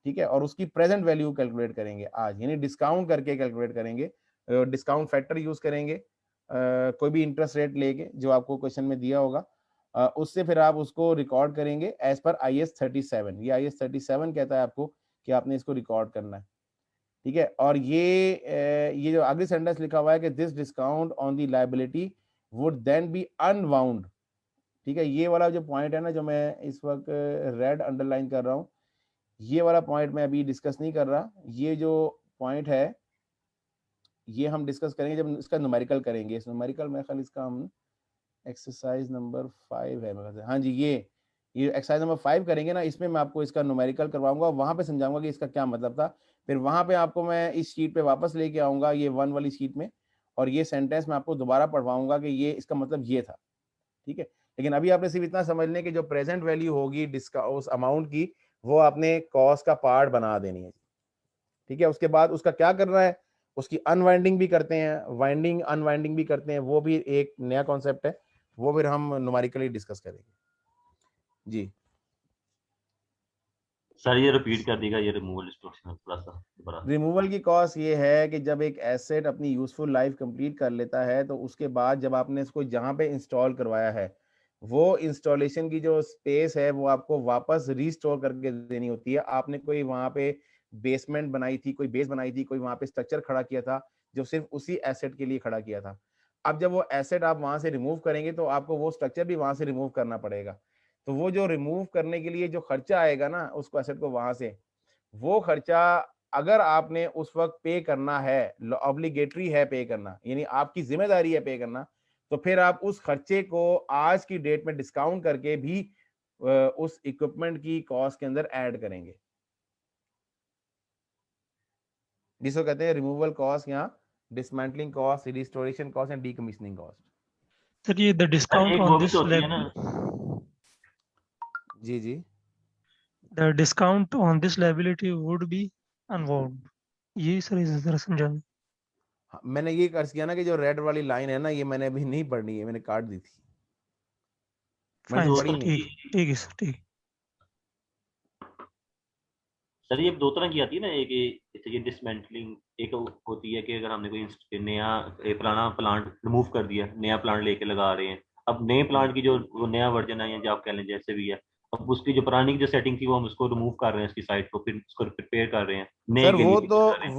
A: ठीक है, और उसकी प्रेजेंट वैल्यू कैलकुलेट करेंगे आज, यानी डिस्काउंट करके कैलकुलेट करेंगे, डिस्काउंट फैक्टर यूज करेंगे, कोई भी इंटरेस्ट रेट लेके जो आपको क्वेश्चन में दिया होगा, उससे फिर आप उसको रिकॉर्ड करेंगे एज पर IS 37। ये IS 37 कहता है आपको कि आपने इसको रिकॉर्ड करना है, ठीक है। और ये जो अगली सेंटेंस लिखा हुआ है कि this discount on the liability would then be unwound, ठीक है। ये वाला जो पॉइंट है ना, जो मैं इस वक्त रेड अंडरलाइन कर रहा हूँ, ये वाला पॉइंट मैं अभी डिस्कस नहीं कर रहा। ये जो पॉइंट है ये हम डिस्कस करेंगे जब इसका न्यूमेरिकल करेंगे। इस न्यूमेरिकल में ख्याल इसका हम एक्सरसाइज नंबर 5 है मेरे ख्याल से, हाँ जी, ये एक्सरसाइज नंबर 5 करेंगे ना, इसमें मैं आपको इसका न्यूमेरिकल करवाऊंगा, वहां पे समझाऊंगा कि इसका क्या मतलब था। फिर वहां पे आपको मैं इस शीट पे वापस लेके आऊंगा, ये 1 वाली शीट में, और ये सेंटेंस मैं आपको दोबारा पढ़वाऊंगा कि ये इसका मतलब ये था, ठीक है। लेकिन अभी आपने सिर्फ इतना समझ लें कि जो प्रेजेंट वैल्यू होगी उस अमाउंट की, वो आपने कॉस्ट का पार्ट बना देनी है, ठीक है। उसके बाद उसका क्या करना है, उसकी अनवाइंडिंग भी करते हैं, वाइंडिंग अनवाइंडिंग भी करते हैं, वो भी एक नया कॉन्सेप्ट है, वो फिर हम न्यूमेरिकली डिस्कस करेंगे जी।
J: सर ये रिपीट कर देगा, ये रिमूवल इंस्ट्रक्शन थोड़ा सा दोबारा।
A: रिमूवल की कॉस्ट ये है कि जब एक एसेट अपनी यूजफुल लाइफ कंप्लीट कर लेता है, तो उसके बाद जब आपने इसको जहाँ पे इंस्टॉल करवाया है, वो इंस्टॉलेशन की जो स्पेस है वो आपको वापस रीस्टोर करके देनी होती है। आपने कोई वहाँ पे बेसमेंट बनाई थी, कोई बेस बनाई थी, कोई वहाँ पे स्ट्रक्चर खड़ा किया था जो सिर्फ उसी एसेट के लिए खड़ा किया था। अब जब वो एसेट आप वहां से रिमूव करेंगे तो आपको वो स्ट्रक्चर भी वहां से रिमूव करना पड़ेगा। तो वो जो रिमूव करने के लिए जो खर्चा आएगा ना उसको एसेट को वहां से, वो खर्चा अगर आपने उस वक्त पे करना है, ऑब्लिगेटरी है पे करना, यानी आपकी जिम्मेदारी है पे करना, तो फिर आप उस खर्चे को आज की डेट में डिस्काउंट करके भी उस इक्विपमेंट की कॉस्ट के अंदर ऐड करेंगे। जिसको कहते हैं रिमूवल कॉस्ट या dismantling cost, restoration cost and decommissioning cost.
L: Sir ये द डिस्काउंट
J: एक
L: ऑन
J: वो भी
L: दिस
J: तो होती है ना,
A: जी जी,
L: the discount on this liability would be involve, ये सर जरा समझाएं।
A: हाँ, मैंने ये कर्ज किया ना कि जो रेड वाली लाइन है ना, ये मैंने अभी नहीं पढ़नी है, मैंने काट दी थी, मैंने
L: फाइन
A: पढ़ी
L: सर,
A: नहीं।
L: ठीक है सर, ठीक।
J: सर ये दो तरह की आती है ना, एक ये डिसमेंटलिंग, एक होती है कि अगर हमने कोई नया पुराना प्लांट रिमूव कर दिया, नया प्लांट लेके लगा रहे हैं, अब नए प्लांट की जो वो नया वर्जन है या जो आप कह लें जैसे भी है, अब उसकी जो पुरानी जो सेटिंग थी वो हम उसको रिमूव कर रहे हैं उसकी साइट को, फिर उसको प्रिपेयर कर रहे हैं, नए
A: सर
J: के लिए चला रहे हैं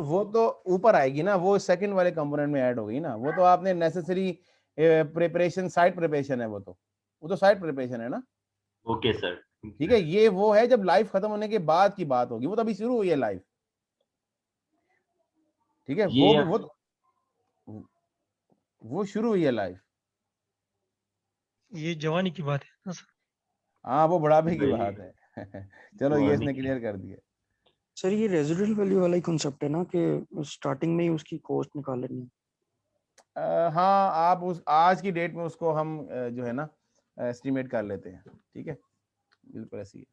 A: वो तो ऊपर आएगी ना, वो सेकंड वाले कंपोनेंट में ऐड हो गई ना, वो तो आपने नेसेसरी प्रिपरेशन, साइट प्रिपरेशन है, वो तो साइट प्रिपरेशन है ना।
J: Okay sir.
A: ठीक है, ये वो है जब लाइफ खत्म होने के बाद की बात होगी, वो तो अभी शुरू हुई है लाइफ। ठीक है,
J: ये
A: वो शुरू हुई है लाइफ।
L: ये जवानी की बात है ना सर।
A: हाँ, वो बुढ़ापे की बात है। चलो ये इसने क्लियर कर दिया।
C: सर ये रेजिडुअल वैल्यू वाला ही कॉन्सेप्ट है ना कि स्टार्टिंग में ही उसकी कॉस्ट निकाल लेनी है।
A: हाँ, आप उस आज की डेट में उसको हम जो है ना एस्टिमेट कर लेते हैं। ठीक है, बिल्कुल ऐसी है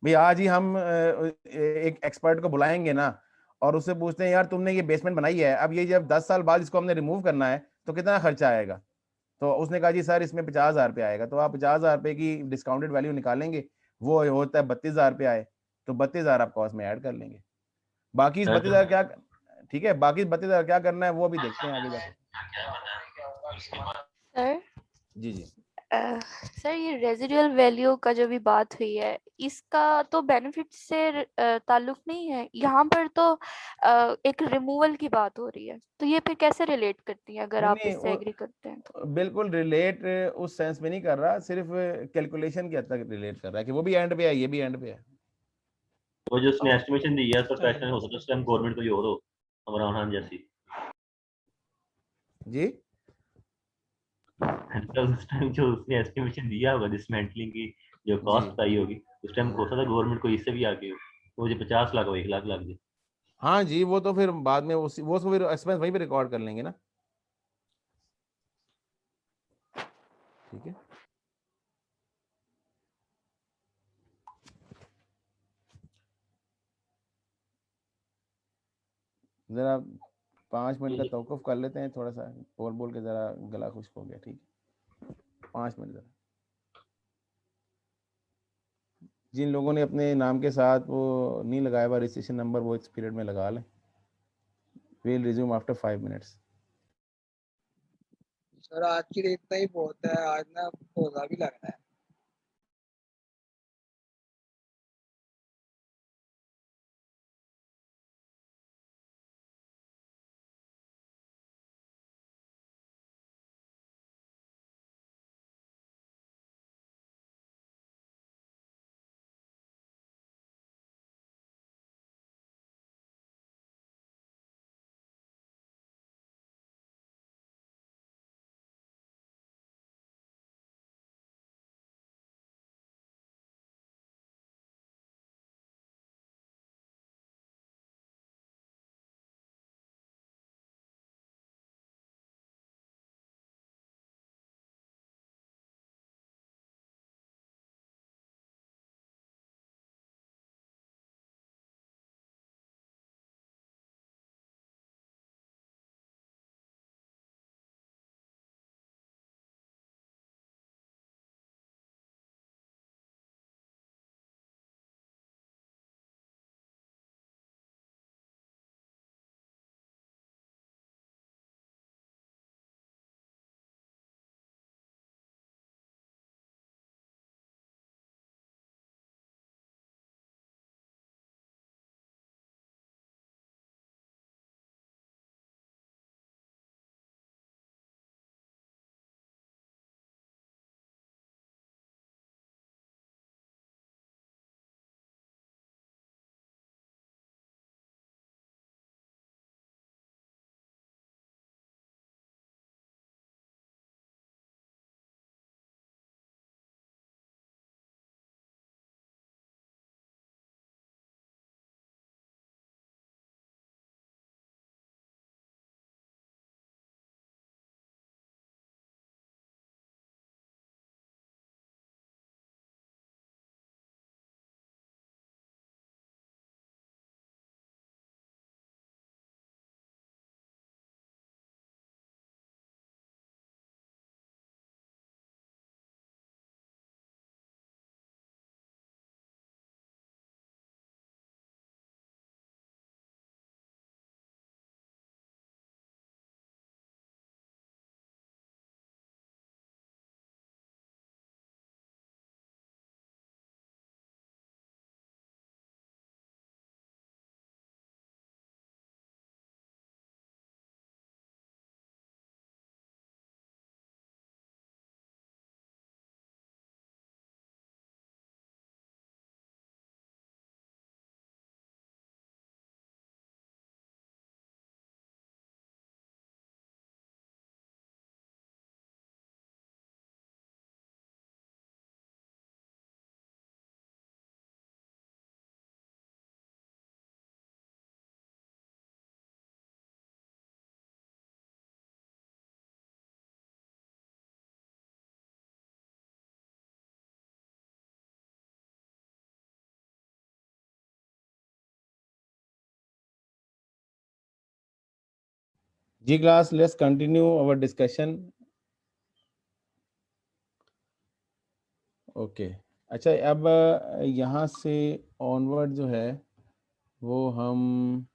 A: भाई। आज ही हम एक एक्सपर्ट को बुलाएंगे ना और उससे पूछते हैं यार तुमने ये बेसमेंट बनाई है, अब ये जब 10 साल बाद इसको हमने रिमूव करना है तो कितना खर्चा आएगा, तो उसने कहा जी सर इसमें 50,000 रुपये आएगा। तो आप 50,000 रुपये की डिस्काउंटेड वैल्यू निकालेंगे, वो होता है 32,000 रुपये आए, तो 32,000 आप कॉस्ट में ऐड कर लेंगे। बाकी इस 32,000 क्या, ठीक है, बाकी 32,000 क्या करना है वो अभी देखते हैं आगे जाके।
I: सर
A: जी जी
I: सर ये रेजिडुअल वैल्यू का जो भी बात हुई है, इसका तो बेनिफिट से ताल्लुक नहीं है, यहाँ पर तो एक रिमूवल की बात हो रही है, तो ये फिर कैसे रिलेट करती है अगर आप इससे एग्री करते हैं तो?
A: बिल्कुल रिलेट उस सेंस में नहीं कर रहा, सिर्फ कैलकुलेशन के हद तक रिलेट कर रहा है कि वो भी एंड पे है, ये भी एंड पे है।
J: वो जो उसने एस्टिमेशन दी है सर, पैशन हो सकता है उस टाइम गवर्नमेंट को जो हो इमरान खान जैसी
A: जी
J: उस टाइम जो उसने एस्टिमेशन दिया होगा डिसमेंटलिंग की जो कॉस्ट आई होगी, उस टाइम हो सकता है गवर्नमेंट को इससे भी आगे हो, वो जो 50 लाख हो 1 लाख लग जाए।
A: हाँ जी, वो तो फिर बाद में वो फिर एक्सपेंस वहीं पे रिकॉर्ड कर लेंगे ना। ठीक है, जरा 5 मिनट का तौक़ुफ़ कर लेते हैं, थोड़ा सा बोल के जरा गला खुश्क हो गया। ठीक है, 5 मिनट जरा। जिन लोगों ने अपने नाम के साथ वो नहीं लगाया हुआ रजिस्ट्रेशन नंबर, वो इस पीरियड में लगा लें। Will resume after 5 minutes.
N: Sir आज के लिए इतना ही बहुत है, आज ना पौधा भी लगना है।
A: जी class, let's continue our discussion. Okay, अच्छा अब यहाँ से ऑनवर्ड जो है वो हम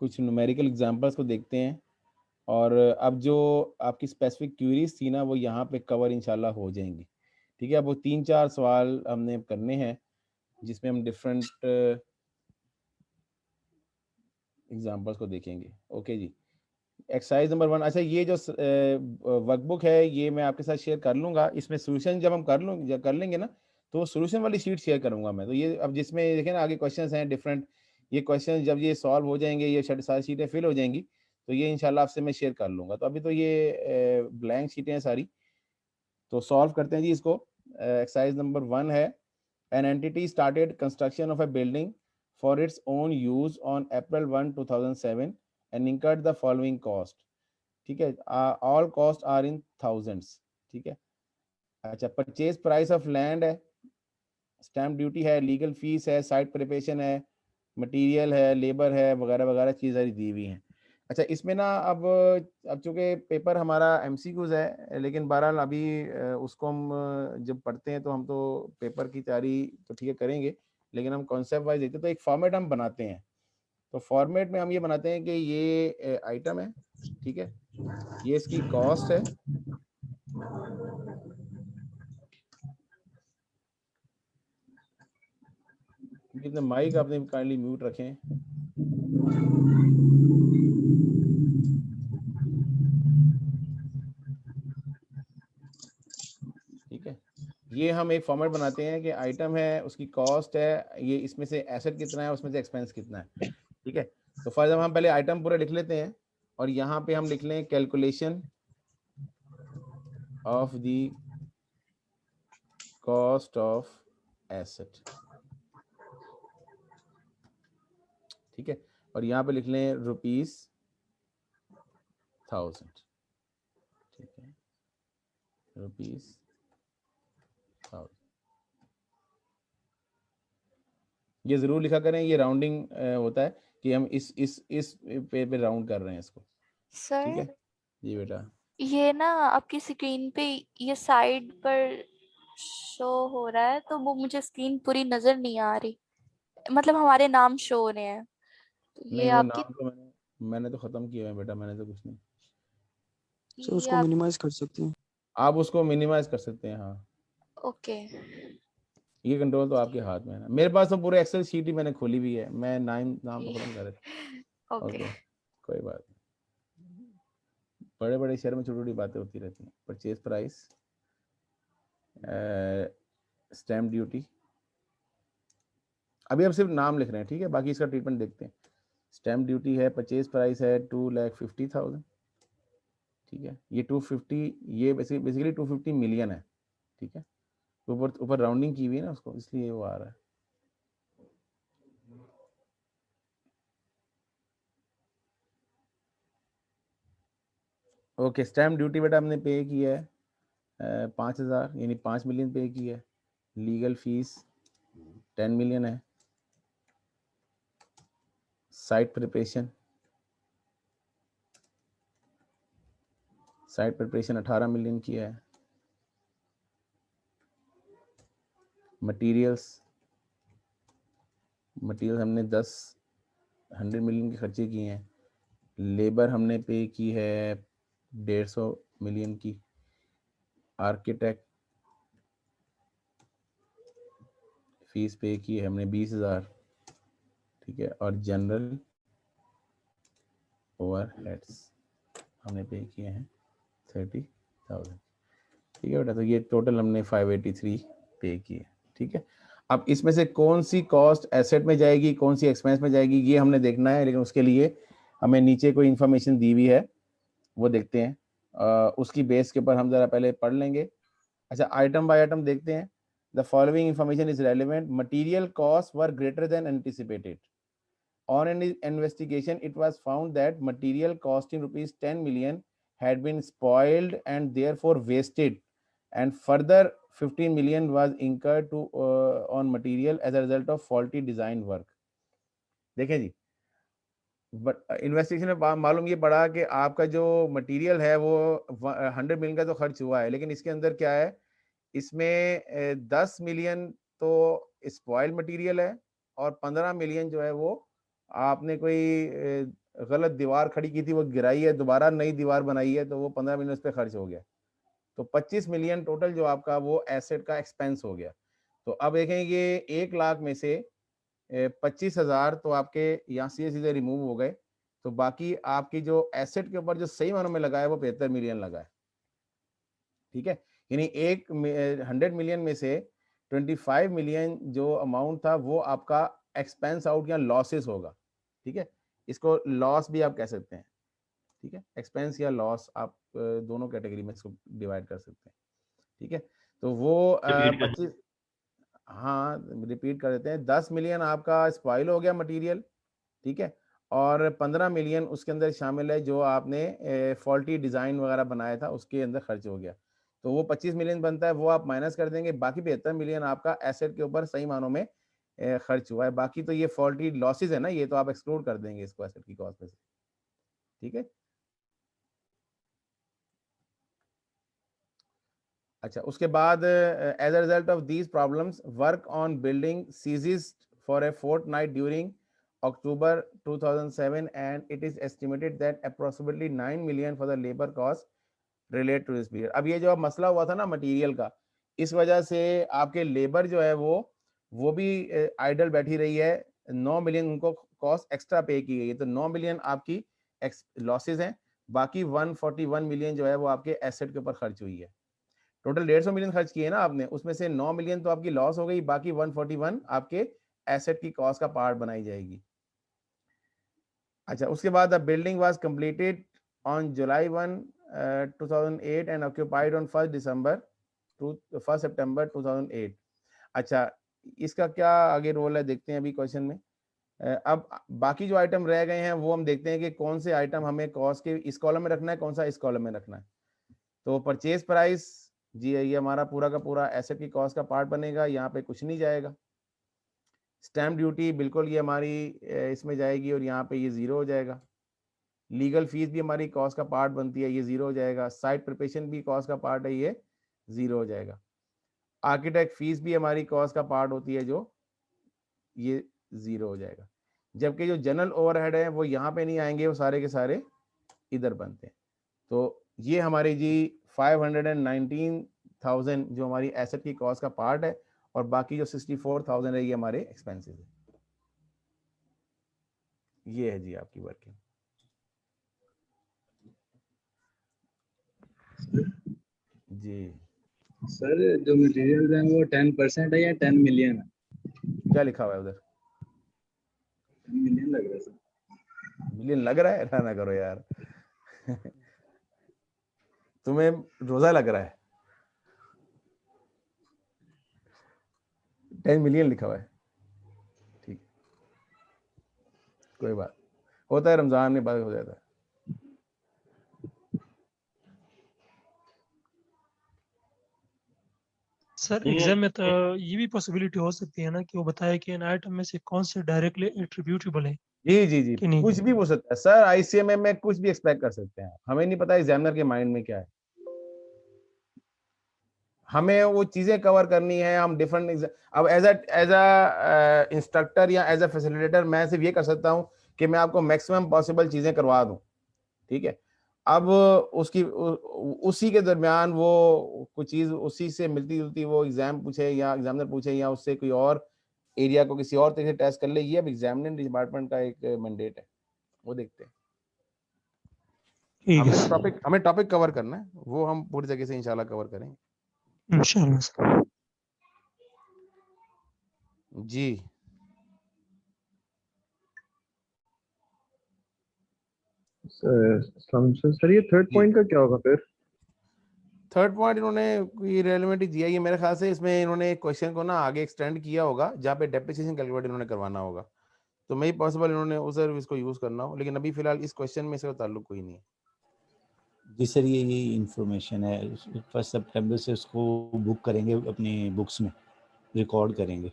A: कुछ न्यूमेरिकल एग्जांपल्स को देखते हैं, और अब जो आपकी स्पेसिफिक क्यूरीज थी ना वो यहाँ पे कवर इंशाल्लाह हो जाएंगी। ठीक है, अब वो 3-4 सवाल हमने करने हैं जिसमें हम डिफरेंट एग्जांपल्स को देखेंगे। ओके जी, एक्सरसाइज नंबर 1। अच्छा, ये जो वर्कबुक है ये मैं आपके साथ शेयर कर लूँगा। इसमें सोल्यूशन जब हम कर लेंगे ना तो सोल्यूशन वाली शीट शेयर करूँगा मैं। तो ये अब जिसमें देखें ना आगे क्वेश्चंस हैं डिफरेंट, ये क्वेश्चन जब ये सॉल्व हो जाएंगे, ये सारी शीटें फिल हो जाएंगी, तो ये इंशाल्लाह आपसे मैं शेयर कर लूँगा। तो अभी तो ये ब्लैंक शीटें हैं सारी, तो सॉल्व करते हैं जी इसको। एक्सरसाइज नंबर 1 है, an entity started construction of a building for its own use on April 1, 2007 and incurred the following cost. ठीक है, all cost are in thousands. ठीक है, अच्छा, परचेज प्राइस ऑफ लैंड है, स्टैम्प ड्यूटी है, लीगल फीस है, साइट प्रिपरेशन है, मटेरियल है, लेबर है, वगैरह वगैरह चीज़ें दी हुई हैं। अच्छा, इसमें ना अब चूंकि पेपर हमारा MCQs है, लेकिन बहरहाल अभी उसको हम जब पढ़ते हैं तो हम तो पेपर की तैयारी तो ठीक है करेंगे, लेकिन हम कॉन्सेप्ट वाइज देखते हैं। तो एक फॉर्मेट हम बनाते हैं, तो फॉर्मेट में हम ये बनाते हैं कि ये आइटम है, ठीक है, ये इसकी कॉस्ट है, अपने माइक आपने काइंडली म्यूट रखें। ठीक है, ये हम एक फॉर्मेट बनाते हैं कि आइटम है, उसकी कॉस्ट है, ये इसमें से एसेट कितना है, उसमें से एक्सपेंस कितना है। ठीक है, तो फॉर एग्जाम्पल हम पहले आइटम पूरा लिख लेते हैं और यहाँ पे हम लिख लें calculation of the cost of asset. ठीक है, और यहाँ पे लिख लें ₹1000। ठीक है, ₹1000। ये जरूर लिखा करें, ये राउंडिंग होता है कि हम इस पे राउंड कर रहे हैं इसको। ठीक है
I: सर,
A: जी बेटा।
I: ये ना आपकी स्क्रीन पे ये साइड पर शो हो रहा है, तो वो मुझे स्क्रीन पूरी नजर नहीं आ रही, मतलब हमारे नाम शो हो रहे हैं, तो
A: नहीं,
I: ये
A: वो
I: आपकी,
A: नाम तो मैंने तो खत्म किया है बेटा, मैंने तो कुछ नहीं।
C: सर
I: ये
C: उसको
I: आप,
C: मिनिमाइज कर सकते हैं।
A: आप उसको मिनिमाइज कर सकते हैं, हाँ।
I: ओके,
A: ये कंट्रोल तो आपके हाथ में है ना। मेरे पास तो पूरे एक्सेल शीट ही मैंने खोली हुई है, मैं नाम तो खत्म कर रहा।
I: ओके,
A: ओके, कोई बात नहीं, बड़े बड़े शहर में छोटी छोटी बातें होती रहती हैं। परचेज प्राइस, स्टैम्प ड्यूटी, अभी हम सिर्फ नाम लिख रहे हैं, ठीक है, बाकी इसका ट्रीटमेंट देखते हैं। स्टैम्प ड्यूटी है, परचेज प्राइस है 2,50,000। ठीक है, ये 250, ये बेसिकली 250 मिलियन है। ठीक है, ऊपर राउंडिंग की हुई है ना उसको, इसलिए वो आ रहा है। ओके, स्टैम्प ड्यूटी बेटा हमने पे की है 5,000, यानी 5 मिलियन पे की है। लीगल फीस 10 मिलियन है। साइट प्रिपरेशन 18 मिलियन की है। मटेरियल्स हमने 100 मिलियन के खर्चे किए हैं। लेबर हमने पे की है 150 मिलियन की। आर्किटेक्ट फीस पे की है हमने 20,000। ठीक है, और जनरल ओवरहेड्स हमने पे किए हैं 30,000। ठीक है बेटा, तो ये टोटल हमने 583 पे किए। ठीक है, अब इसमें से कौन सी कॉस्ट एसेट में जाएगी, कौन सी एक्सपेंस में जाएगी, ये हमने देखना है, लेकिन उसके लिए हमें नीचे कोई इंफॉर्मेशन दी हुई है, वो देखते हैं। उसकी बेस के ऊपर हम जरा पहले पढ़ लेंगे। अच्छा, आइटम बाय आइटम देखते हैं। The following information is relevant. Material cost were greater than anticipated. On an investigation, it was found that material costing ₹10 million had been spoiled and therefore wasted, and further 15 million was incurred on material as a result of faulty design work. देखें जी, बट इन्वेस्टिगेशन में मालूम ये पड़ा कि आपका जो मटेरियल है वो 100 मिलियन का तो खर्च हुआ है, लेकिन इसके अंदर क्या है, इसमें 10 मिलियन तो स्पॉइल मटेरियल है और 15 मिलियन जो है वो आपने कोई गलत दीवार खड़ी की थी, वो गिराई है, दोबारा नई दीवार बनाई है, तो वो 15 मिलियन उस पर खर्च हो गया। तो 25 मिलियन टोटल जो आपका वो एसेट का एक्सपेंस हो गया। तो अब देखें ये 1 लाख में से 25,000 तो आपके यहाँ सीधे सीधे रिमूव हो गए, तो बाकी आपकी जो एसेट के ऊपर जो सही मानों में लगा है वो 75 मिलियन लगा है। ठीक है, यानी 100 मिलियन में से 25 मिलियन जो अमाउंट था वो आपका एक्सपेंस आउट या लॉसेस होगा। ठीक है, इसको लॉस भी आप कह सकते हैं। ठीक है, एक्सपेंस या लॉस आप दोनों कैटेगरी में इसको डिवाइड कर सकते हैं। ठीक है, तो वो 25, हाँ रिपीट कर देते हैं, 10 मिलियन आपका स्पॉइल हो गया मटेरियल। ठीक है, और 15 मिलियन उसके अंदर शामिल है जो आपने फॉल्टी डिज़ाइन वगैरह बनाया था, उसके अंदर खर्च हो गया। तो वो 25 मिलियन बनता है, वो आप माइनस कर देंगे, बाकी 75 मिलियन आपका एसेट के ऊपर सही मानों में खर्च हुआ है। बाकी तो ये फॉल्टी लॉसेस है ना, ये तो आप एक्सक्लूड कर देंगे इसको एसेट की कॉस्ट में से। ठीक है, अच्छा, उसके बाद as a result of these problems work on building ceases for a fortnight during October 2007 and it is estimated that approximately 9 million for the labor cost relate to this period। अब ये जो अब मसला हुआ था ना मटेरियल का, इस वजह से आपके लेबर जो है वो भी आइडल बैठी रही है। 9 मिलियन उनको कॉस्ट एक्स्ट्रा पे की गई है, तो 9 मिलियन आपकी लॉसेस हैं, बाकी 141 मिलियन जो है वो आपके एसेट के ऊपर खर्च हुई है। टोटल 150 मिलियन खर्च किए ना आपने, उसमें से 9 मिलियन तो आपकी लॉस हो गई, बाकी 141 आपके एसेट की कॉस्ट का पार्ट बनाई जाएगी। अच्छा, उसके बाद the building was completed on July 1, 2008 and occupied on 1 सितंबर 2008। अच्छा, इसका क्या आगे रोल है देखते हैं अभी क्वेश्चन में। अब बाकी जो आइटम रह गए हैं वो हम देखते हैं कि कौन से आइटम हमें कॉस्ट के इस कॉलम में रखना है, कौन सा इस कॉलम में रखना है। तो परचेज प्राइस जी ये हमारा पूरा का पूरा एसेट की कॉस्ट का पार्ट बनेगा, यहाँ पे कुछ नहीं जाएगा। स्टैम्प ड्यूटी बिल्कुल ये हमारी इसमें जाएगी और यहाँ पे ये ज़ीरो हो जाएगा। लीगल फीस भी हमारी कॉस्ट का पार्ट बनती है, ये ज़ीरो हो जाएगा। साइट प्रिपरेशन भी कॉस्ट का पार्ट है, ये ज़ीरो हो जाएगा। आर्किटेक्ट फीस भी हमारी कॉस्ट का पार्ट होती है, जो ये ज़ीरो हो जाएगा। जबकि जो जनरल ओवरहेड है वो यहाँ पे नहीं आएंगे, वो सारे के सारे इधर बनते हैं। तो ये हमारी जी 519,000 जो हमारी एसेट की कॉस्ट का पार्ट है, और बाकी जो 64,000 है ये हमारे एक्सपेंसेस है। ये है जी आपकी वर्किंग। जी
P: सर जो मटेरियल है वो 10% है या 10 मिलियन है?
A: क्या लिखा हुआ है उधर?
P: 10 मिलियन लग रहा है सर।
A: मिलियन लग रहा है? ना करो यार तुम्हें रोजा लग रहा है। 10 मिलियन लिखा हुआ है, ठीक, कोई बात, होता है, रमजान में बात हो जाता है।
L: सर एग्जाम में तो ये भी पॉसिबिलिटी हो सकती है ना कि वो बताए कि इन आइटम में से कौन से डायरेक्टली एट्रीब्यूटेबल है।
A: जी जी जी, कुछ भी हो सकता है सर, आईसीएमएम में कुछ भी एक्सपेक्ट कर सकते हैं, हमें नहीं पता एग्जामिनर के माइंड में क्या है। हमें वो चीजें कवर करनी है, हम डिफरेंट, अब एज अ इंस्ट्रक्टर या एज अ फैसिलिटेटर मैं सिर्फ ये कर सकता हूँ कि मैं आपको मैक्सिमम पॉसिबल चीजें करवा दूं, ठीक है। अब उसी के दरमियान वो कुछ चीज उसी से मिलती जुलती वो एग्जाम पूछे या एग्जामिनर पूछे या उससे कोई और एरिया को किसी और तरीके से टेस्ट कर ले, ये अब एग्जामिनेशन डिपार्टमेंट का एक मैंडेट है, वो देखते हैं। हमें टॉपिक कवर करना है, वो हम पूरी तरीके से इंशाल्लाह कवर करेंगे
L: इंशाल्लाह।
A: जी
H: सर ये थर्ड पॉइंट का क्या होगा फिर?
A: थर्ड पॉइंट इन्होंने कोई रेलेवेंट दिया है मेरे ख्याल से, इसमें इन्होंने क्वेश्चन को ना आगे एक्सटेंड किया होगा जहाँ पे डेप्रिसिएशन कैलकुलेट इन्होंने करवाना होगा, तो मे पॉसिबल इन्होंने उस सर्विस को यूज करना हो, लेकिन अभी फिलहाल इस क्वेश्चन में इसका ताल्लुक कोई नहीं है।
G: जी सर, ये इंफॉर्मेशन है, 1 सितंबर से उसको बुक करेंगे, अपनी बुक्स में रिकॉर्ड करेंगे।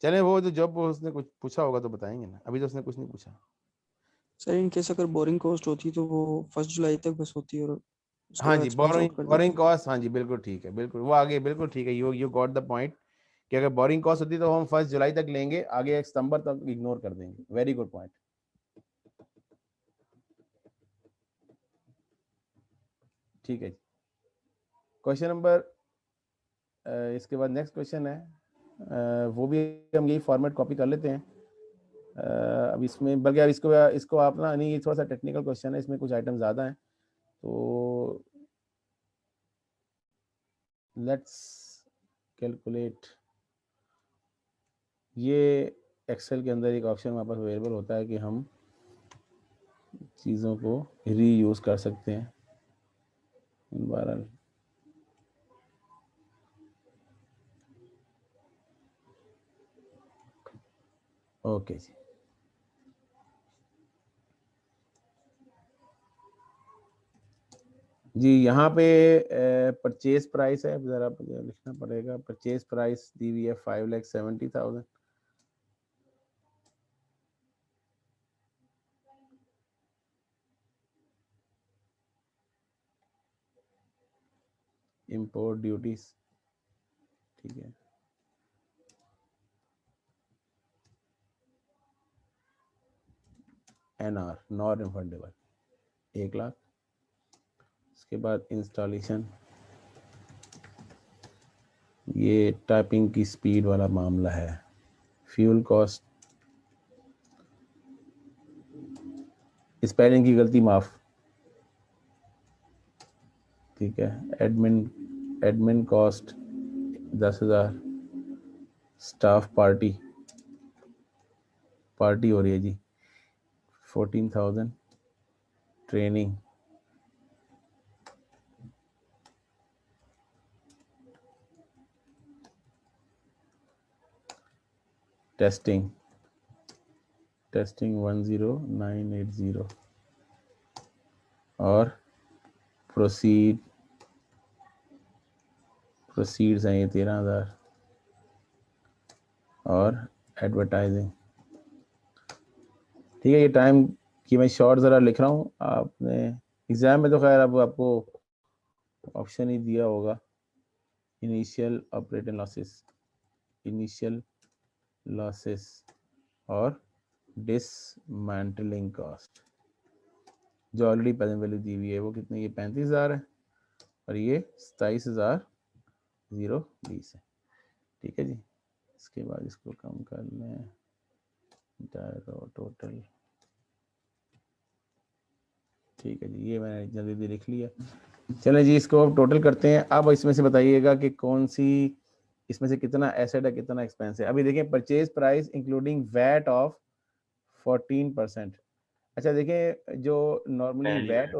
A: चले वो तो जब उसने कुछ पूछा होगा तो बताएंगे ना, अभी तो उसने कुछ नहीं पूछा।
C: सर इन केस अगर बोरिंग कॉस्ट होती तो वो 1 जुलाई तक बस होती और उसके
A: हाँ
C: बाद
A: जी,
C: एक्सपेंस
A: बोरिंग
C: आउट कर
A: बोरिंग
C: देते।
A: कॉस्ट, हाँ जी बिल्कुल ठीक है, बिल्कुल वो आगे बिल्कुल ठीक है, यू गॉट द पॉइंट कि अगर बोरिंग कॉस्ट होती तो हम 1 जुलाई तक लेंगे, आगे 1 सितंबर तक इग्नोर कर देंगे। Very good point. ठीक है जी। क्वेश्चन नंबर, इसके बाद नेक्स्ट क्वेश्चन है, वो भी हम यही फॉर्मेट कॉपी कर लेते हैं। अब इसमें बल्कि अब इसको आप ना, नहीं ये थोड़ा सा टेक्निकल क्वेश्चन है, इसमें कुछ आइटम ज़्यादा हैं, तो लेट्स कैलकुलेट। ये एक्सेल के अंदर एक ऑप्शन हमारे पास अवेलेबल होता है कि हम चीज़ों को रीयूज़ कर सकते हैं। बहरहाल ओके जी, जी यहाँ पे परचेज प्राइस है, ज़रा लिखना पड़ेगा। परचेज प्राइस दी हुई है 5,70,000। इंपोर्ट ड्यूटीज, ठीक है, NR नॉन रिफंडेबल 1 लाख। उसके बाद इंस्टॉलेशन, ये टाइपिंग की स्पीड वाला मामला है। फ्यूल कॉस्ट, स्पेलिंग की गलती माफ, ठीक है। Admin cost 10,000। स्टाफ पार्टी हो रही है जी 14,000। ट्रेनिंग, टेस्टिंग 10980 और प्रोसीड्स हैं ये 13,000 और एडवर्टाइजिंग, ठीक है। ये टाइम की मैं शॉर्ट ज़रा लिख रहा हूँ, आपने एग्ज़ाम में तो खैर अब आपको ऑप्शन ही दिया होगा। इनिशियल ऑपरेटिंग लॉसेस और डिसमेंटलिंग कॉस्ट जो ऑलरेडी प्रेजेंट वैल्यू दी हुई है वो कितनी, ये 35,000 है और ये 27,020 है, ठीक है जी। इसके बाद इसको कम कर लें, टोटल, ठीक है जी, ये मैंने जल्दी लिख लिया। चलें जी, इसको अब टोटल करते हैं। अब इसमें से बताइएगा कि कौन सी इसमें से कितना एसेट है कितना एक्सपेंस है। अभी देखें, purchase price including VAT of 14%। अच्छा देखें, जो नॉर्मली वैट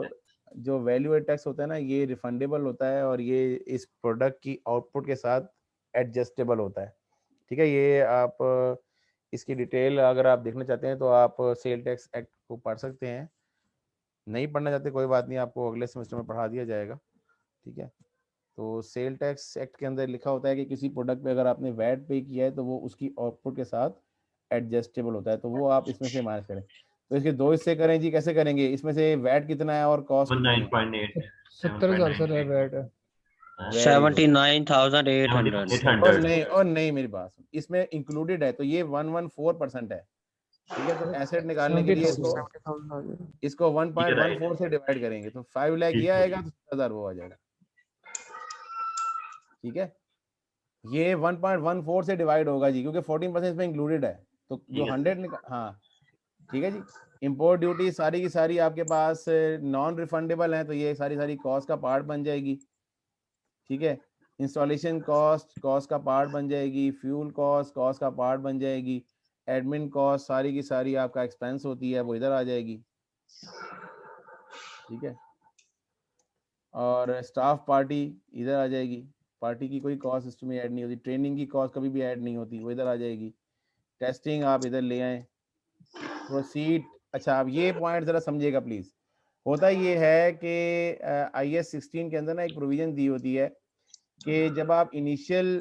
A: जो वैल्यू एड टैक्स होता है ना, ये रिफंडेबल होता है और ये इस प्रोडक्ट की आउटपुट के साथ एडजस्टेबल होता है, ठीक है। ये आप इसकी डिटेल अगर आप देखना चाहते हैं तो आप सेल टैक्स एक्ट को पढ़ सकते हैं, नहीं पढ़ना चाहते कोई बात नहीं, आपको अगले सेमेस्टर में पढ़ा दिया जाएगा, ठीक है। तो सेल टैक्स एक्ट के अंदर लिखा होता है कि किसी प्रोडक्ट पे अगर आपने वैट पे किया है तो वो उसकी आउटपुट के साथ एडजस्टेबल होता है, तो वो आप इसमें से माइनस करें। तो इसके 2 हिस्से करें जी, कैसे करेंगे? इसमें से वैट कितना है और कॉस्ट कितनी है?
M: 70,000 सर है वैट।
I: 79,800
A: और नहीं मेरी बात सुन, इसमें इंक्लूडेड है तो ये 114% है, ठीक है। तो एसेट निकालने के लिए इसको 1.14 से डिवाइड करेंगे तो 5 लाख ये आएगा तो 70,000 वो आ जाएगा, ठीक है। ये 1.14 से डिवाइड होगा जी, क्योंकि 14% इसमें इंक्लूडेड है, तो जो 100 हाँ ठीक है जी। इंपोर्ट ड्यूटी सारी की सारी आपके पास नॉन रिफंडेबल है, तो ये सारी कॉस्ट का पार्ट बन जाएगी, ठीक है। इंस्टॉलेशन कॉस्ट का पार्ट बन जाएगी, फ्यूल कॉस्ट का पार्ट बन जाएगी, एडमिन कॉस्ट सारी की सारी आपका एक्सपेंस होती है वो इधर आ जाएगी, ठीक है। और स्टाफ पार्टी इधर आ जाएगी, पार्टी की कोई कॉस्ट इसमें ऐड नहीं होती, ट्रेनिंग की कॉस्ट कभी भी ऐड नहीं होती, वो इधर आ जाएगी। टेस्टिंग आप इधर ले आए, प्रोसीड। अच्छा आप ये पॉइंट ज़रा समझिएगा प्लीज़। होता ये है कि IAS 16 के अंदर ना एक प्रोविज़न दी होती है कि जब आप इनिशियल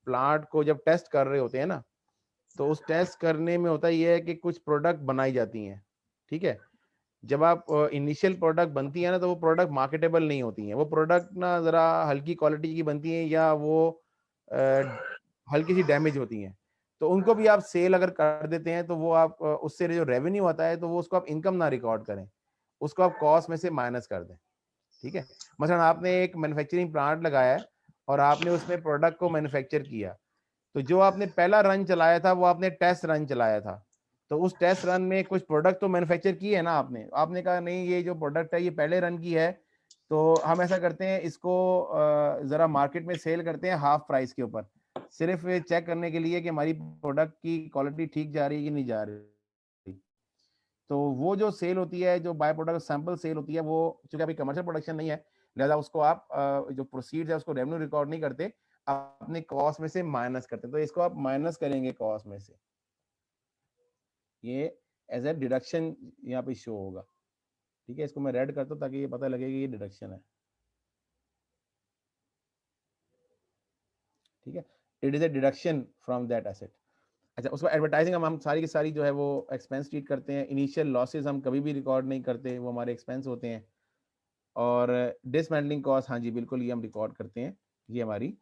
A: प्लांट को जब टेस्ट कर रहे होते हैं ना, तो उस टेस्ट करने में होता ये है कि कुछ प्रोडक्ट बनाई जाती हैं, ठीक है। जब आप इनिशियल प्रोडक्ट बनती है ना, तो वो प्रोडक्ट मार्केटेबल नहीं होती हैं, वो प्रोडक्ट ना ज़रा हल्की क्वालिटी की बनती हैं या वो हल्की सी डैमेज होती हैं। तो उनको भी आप सेल अगर कर देते हैं तो वो आप उससे जो रेवेन्यू आता है तो वो उसको आप इनकम ना रिकॉर्ड करें, उसको आप कॉस्ट में से माइनस कर दें, ठीक है। मसलन आपने एक मैन्युफैक्चरिंग प्लांट लगाया है और आपने उसमें प्रोडक्ट को मैन्युफैक्चर किया, तो जो आपने पहला रन चलाया था वो आपने टेस्ट रन चलाया था, तो उस टेस्ट रन में कुछ प्रोडक्ट तो मैन्युफैक्चर किए है ना आपने कहा नहीं ये जो प्रोडक्ट है ये पहले रन की है, तो हम ऐसा करते हैं इसको ज़रा मार्केट में सेल करते हैं हाफ प्राइस के ऊपर, सिर्फ ये चेक करने के लिए कि हमारी प्रोडक्ट की क्वालिटी ठीक जा रही है कि नहीं जा रही। तो वो जो सेल होती है, जो बाय प्रोडक्ट सैंपल सेल होती है, वो चूंकि अभी कमर्शियल प्रोडक्शन नहीं है, लिहाजा उसको आप जो प्रोसीड है उसको रेवेन्यू रिकॉर्ड नहीं करते, अपने कॉस्ट में से माइनस करते हैं। तो इसको आप माइनस करेंगे कॉस्ट में से, ये एज ए डिडक्शन यहाँ पे शो होगा, ठीक है। इसको मैं रेड करता हूँ ताकि ये पता लगे कि ये डिडक्शन है, ठीक है। It is a deduction from that asset. अच्छा, उसको एडवर्टाइजिंग हम सारी की सारी जो है वो एक्सपेंस ट्रीट करते हैं। इनिशियल लॉसेस हम कभी भी रिकॉर्ड नहीं करते, वो हमारे एक्सपेंस होते हैं। और डिसमेंटलिंग कॉस्ट, हाँ जी बिल्कुल, ये हम रिकॉर्ड करते हैं, ये हमारी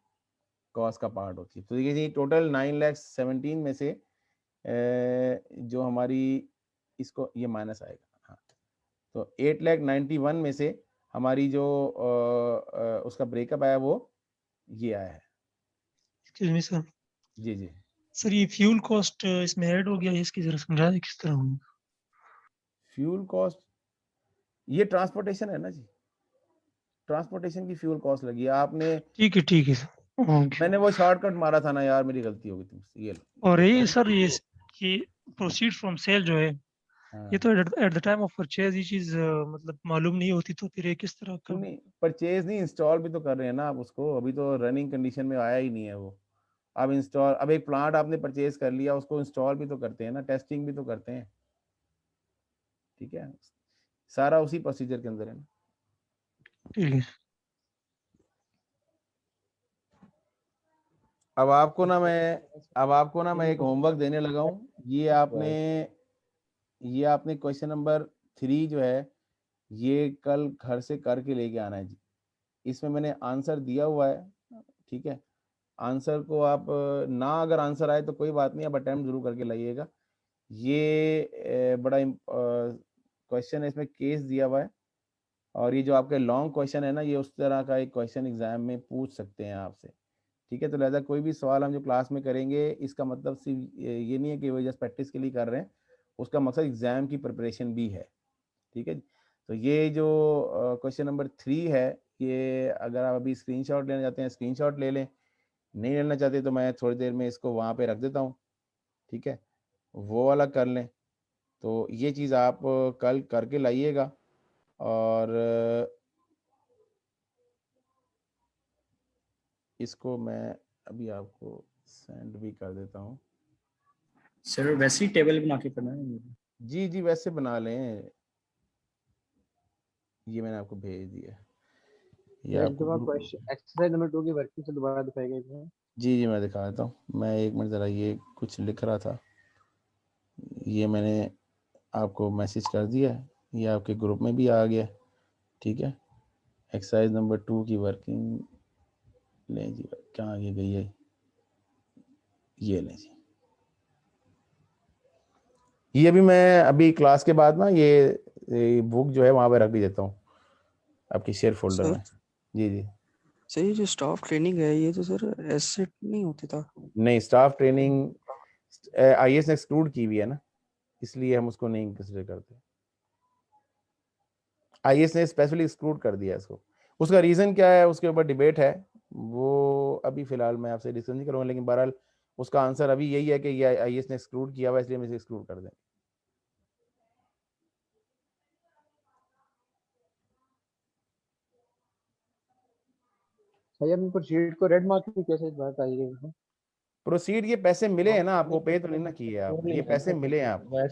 A: कॉस्ट का पार्ट होती है। तो देखिए जी, टोटल 9,17,000 में से जो हमारी इसको ये माइनस आएगा, हाँ, तो 8,91,000 में से हमारी जो उसका ब्रेकअप आया वो ये आया है।
L: Excuse me sir.
A: जी जी
L: सर, ये फ्यूल कॉस्ट इसमें ऐड हो गया है, इसकी जरा समझा दें किस तरह होगा।
A: फ्यूल कॉस्ट ये ट्रांसपोर्टेशन है ना जी, ट्रांसपोर्टेशन की फ्यूल कॉस्ट लगी है आपने।
L: ठीक है सर।
A: मैंने वो शॉर्टकट मारा था ना यार, मेरी गलती हो गई तुमसे। ये
L: और ये सर ये प्रोसीड फ्रॉम सेल जो है,
A: हाँ।
L: ये तो at the time of purchase ये चीज मतलब मालूम नहीं होती, तो फिर ये किस तरह का?
A: नहीं, परचेज नहीं, इंस्टॉल भी तो कर रहे हैं ना आप उसको, अभी तो रनिंग कंडीशन में आया ही नहीं है वो। अब इंस्टॉल, अब एक प्लांट आपने परचेज कर लिया, उसको इंस्टॉल भी तो करते हैं ना, टेस्टिंग भी तो करते हैं, ठीक है। सारा उसी प्रोसीजर के अंदर है ना।
L: ठीक है।
A: अब आपको ना मैं एक होमवर्क देने लगा हूँ। ये आपने क्वेश्चन नंबर 3 जो है ये कल घर से करके लेके आना है जी। इसमें मैंने आंसर दिया हुआ है, ठीक है। आंसर को आप ना अगर आंसर आए तो कोई बात नहीं, आप अटेम्प्ट जरूर करके लाइएगा। ये बड़ा क्वेश्चन है, इसमें केस दिया हुआ है, और ये जो आपके लॉन्ग क्वेश्चन है ना, ये उस तरह का एक क्वेश्चन एग्जाम में पूछ सकते हैं आपसे, ठीक है। तो लिहाजा कोई भी सवाल हम जो क्लास में करेंगे, इसका मतलब सिर्फ ये नहीं है कि वो जस्ट प्रैक्टिस के लिए कर रहे हैं, उसका मकसद एग्जाम की प्रिपरेशन भी है, ठीक है। तो ये जो क्वेश्चन नंबर 3 है, ये अगर आप अभी स्क्रीनशॉट लेना चाहते हैं स्क्रीनशॉट ले लें, नहीं लेना चाहते तो मैं थोड़ी देर में इसको वहाँ पे रख देता हूँ, ठीक है, वो वाला कर लें। तो ये चीज़ आप कल करके लाइएगा, और इसको मैं अभी आपको सेंड भी कर देता हूँ।
Q: सर वैसे ही टेबल बना के करना है?
A: जी जी वैसे बना लें, ये मैंने आपको भेज दिया। ये आपको
H: एक्सरसाइज नंबर 2 की वर्किंग से दोबारा दिखाएगा इसमें।
A: जी जी मैं दिखा देता हूँ। मैं एक मिनट ज़रा, ये कुछ लिख रहा था, ये मैंने आपको मैसेज कर दिया, ये आपके ग्रुप में भी आ गया, ठीक है। एक्सरसाइज नंबर 2 की वर्किंग लें जी, कहाँ आगे गई है, ये लें जी। ये भी मैं अभी क्लास के बाद ना ये बुक जो है वहाँ पे रख भी देता हूँ आपके शेयर फोल्डर में। जी जी
C: सर, ये जो स्टाफ ट्रेनिंग है ये तो सर एसेट नहीं होती था?
A: नहीं, स्टाफ ट्रेनिंग IAS ने एक्सक्लूड की हुई है ना, इसलिए हम उसको नहीं कंसिडर करते। IAS ने स्पेशली एक्सक्लूड कर दिया इसको। उसका रीज़न क्या है, उसके ऊपर डिबेट है, वो अभी फ़िलहाल मैं आपसे डिस्कस नहीं करूँगा, लेकिन बहरहाल उसका आंसर अभी यही है कि ये IAS ने एक्सक्लूड किया हुआ है, इसलिए हम इसे एक्सक्लूड कर दें।
H: सही, अपनी प्रोसीड को रेड मार्क की कैसे बात आई है?
A: प्रोसीड ये पैसे मिले हैं ना आपको, पे तो नहीं ना किए आप, ये पैसे मिले हैं आपको।
H: हां,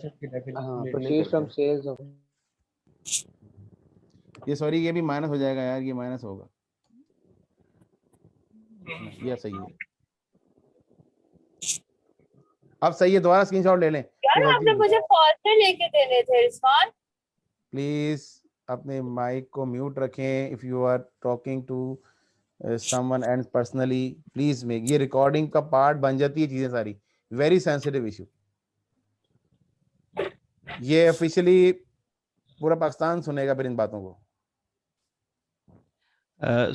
H: प्रोसीड फ्रॉम सेल्स ऑफ,
A: ये सॉरी ये भी माइनस हो जाएगा यार, ये माइनस होगा, ये सही है। अब सही है, दोबारा स्क्रीनशॉट ले लें।
R: यार आपने मुझे फॉर्म में लेके देने थे इरफान।
A: प्लीज अपने माइक को म्यूट रखें if you are talking to someone and personally, please make, ये रिकॉर्डिंग का पार्ट बन जाती है चीजें सारी, वेरी सेंसिटिव इशू। ये ऑफिशियली पूरा पाकिस्तान सुनेगा फिर इन बातों को।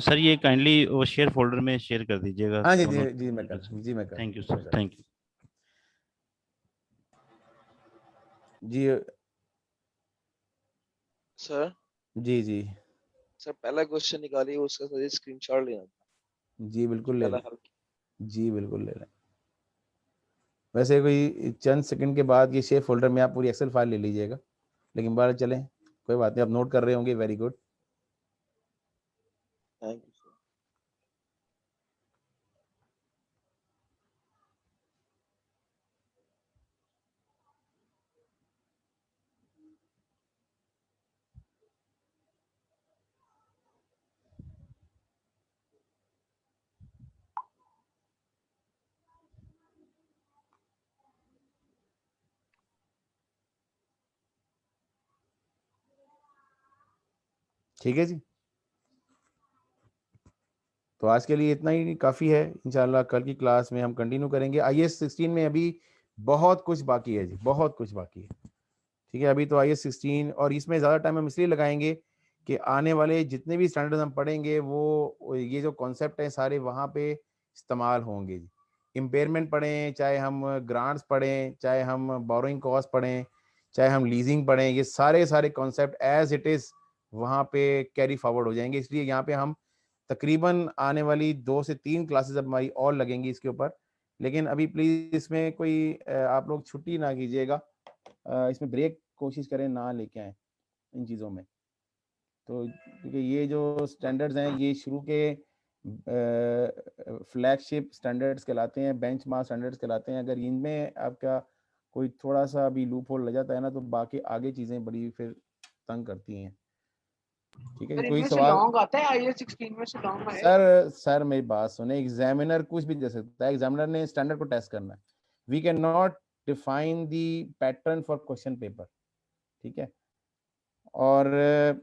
K: सर ये काइंडली वो शेयर फोल्डर में शेयर कर दीजिएगा।
A: हाँ जी जी मैं कर, जी मैं कर।
K: Thank you sir, thank you
A: जी
S: सर।
A: जी जी
S: सर पहला क्वेश्चन निकालिए, उसका सर स्क्रीनशॉट लेना था।
A: जी बिल्कुल ले लें, जी बिल्कुल ले लें। वैसे कोई चंद सेकंड के बाद ये शेयर फोल्डर में आप पूरी एक्सेल फाइल ले लीजिएगा, लेकिन बाहर चलें कोई बात नहीं, आप नोट कर रहे होंगे, very good.
S: Thank you sir.
A: ठीक है जी, तो आज के लिए इतना ही काफ़ी है। इंशाल्लाह कल की क्लास में हम कंटिन्यू करेंगे। IAS 16 में अभी बहुत कुछ बाकी है जी, बहुत कुछ बाकी है। ठीक है, अभी तो IAS 16, और इसमें ज़्यादा टाइम हम इसलिए लगाएंगे कि आने वाले जितने भी स्टैंडर्ड्स हम पढ़ेंगे वो ये जो कॉन्सेप्ट हैं सारे वहाँ पे इस्तेमाल होंगे जी। इम्पेयरमेंट पढ़ें, चाहे हम ग्रांट्स पढ़ें, चाहे हम बोरोइंग कॉस्ट पढ़ें, चाहे हम लीजिंग पढ़ें, ये सारे कॉन्सेप्ट एज इट इज़ वहाँ पे कैरी फॉरवर्ड हो जाएंगे। इसलिए यहाँ पे हम तकरीबन आने वाली 2 से 3 क्लासेस अब हमारी और लगेंगी इसके ऊपर। लेकिन अभी प्लीज़ इसमें कोई आप लोग छुट्टी ना कीजिएगा, इसमें ब्रेक कोशिश करें ना लेके आएँ इन चीज़ों में। तो क्योंकि ये जो स्टैंडर्ड्स हैं ये शुरू के फ्लैगशिप स्टैंडर्ड्स कहलाते हैं, बेंचमार्क स्टैंडर्ड्स कहलाते हैं। अगर इनमें आपका कोई थोड़ा सा भी लूप होल लग जाता है ना, तो बाकी आगे चीज़ें बड़ी फिर तंग करती हैं। ठीक है, कोई सवाल?
N: लॉन्ग आता है IAS 16 में से लॉन्ग है?
A: सर मेरी बात सुने, एग्जामिनर कुछ भी दे सकता है, एग्जामिनर ने स्टैंडर्ड को टेस्ट करना है। We can not define the pattern for question paper, ठीक है। और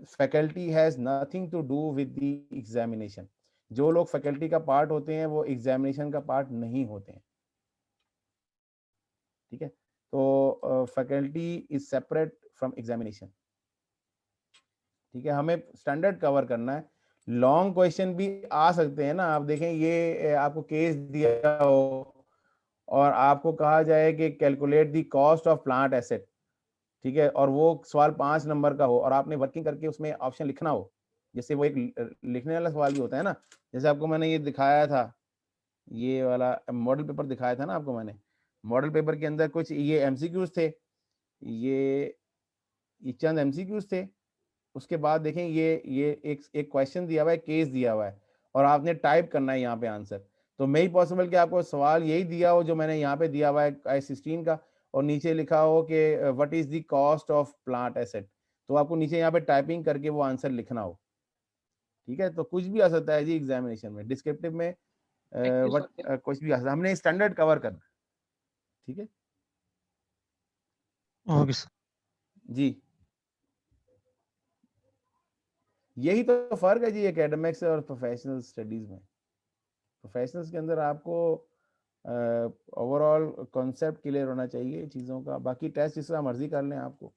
A: faculty has nothing to do with the examination. जो लोग फैकल्टी का पार्ट होते हैं वो एग्जामिनेशन का पार्ट नहीं होते हैं, ठीक है। तो faculty is separate from examination, ठीक है। हमें स्टैंडर्ड कवर करना है। लॉन्ग क्वेश्चन भी आ सकते हैं ना, आप देखें ये आपको केस दिया हो और आपको कहा जाए कि calculate the cost of plant asset, ठीक है, और वो सवाल 5 नंबर का हो और आपने वर्किंग करके उसमें ऑप्शन लिखना हो। जैसे वो एक लिखने वाला सवाल भी होता है ना, जैसे आपको मैंने ये दिखाया था, ये वाला मॉडल पेपर दिखाया था ना आपको मैंने। मॉडल पेपर के अंदर कुछ ये MCQs थे, ये चंद MCQs थे। उसके बाद देखें ये एक क्वेश्चन दिया हुआ है, केस दिया हुआ है, और आपने टाइप करना है यहाँ पे आंसर। तो मे ही पॉसिबल कि आपको सवाल यही दिया हो जो मैंने यहाँ पे दिया हुआ है IAS 16 का, और नीचे लिखा हो कि what is the cost of plant asset, तो आपको नीचे यहाँ पे टाइपिंग करके वो आंसर लिखना हो, ठीक है। तो कुछ भी आ सकता है जी एग्जामिनेशन में, डिस्क्रिप्टिव में कुछ भी आ सकता है। हमने स्टैंडर्ड कवर करना, ठीक है।
L: ओके सर
A: जी, यही तो फर्क है जी एकेडमिक्स और प्रोफेशनल स्टडीज में। प्रोफेशनल्स के अंदर आपको ओवरऑल कॉन्सेप्ट क्लियर होना चाहिए चीज़ों का, बाकी टेस्ट जिस तरह मर्जी कर लें आपको।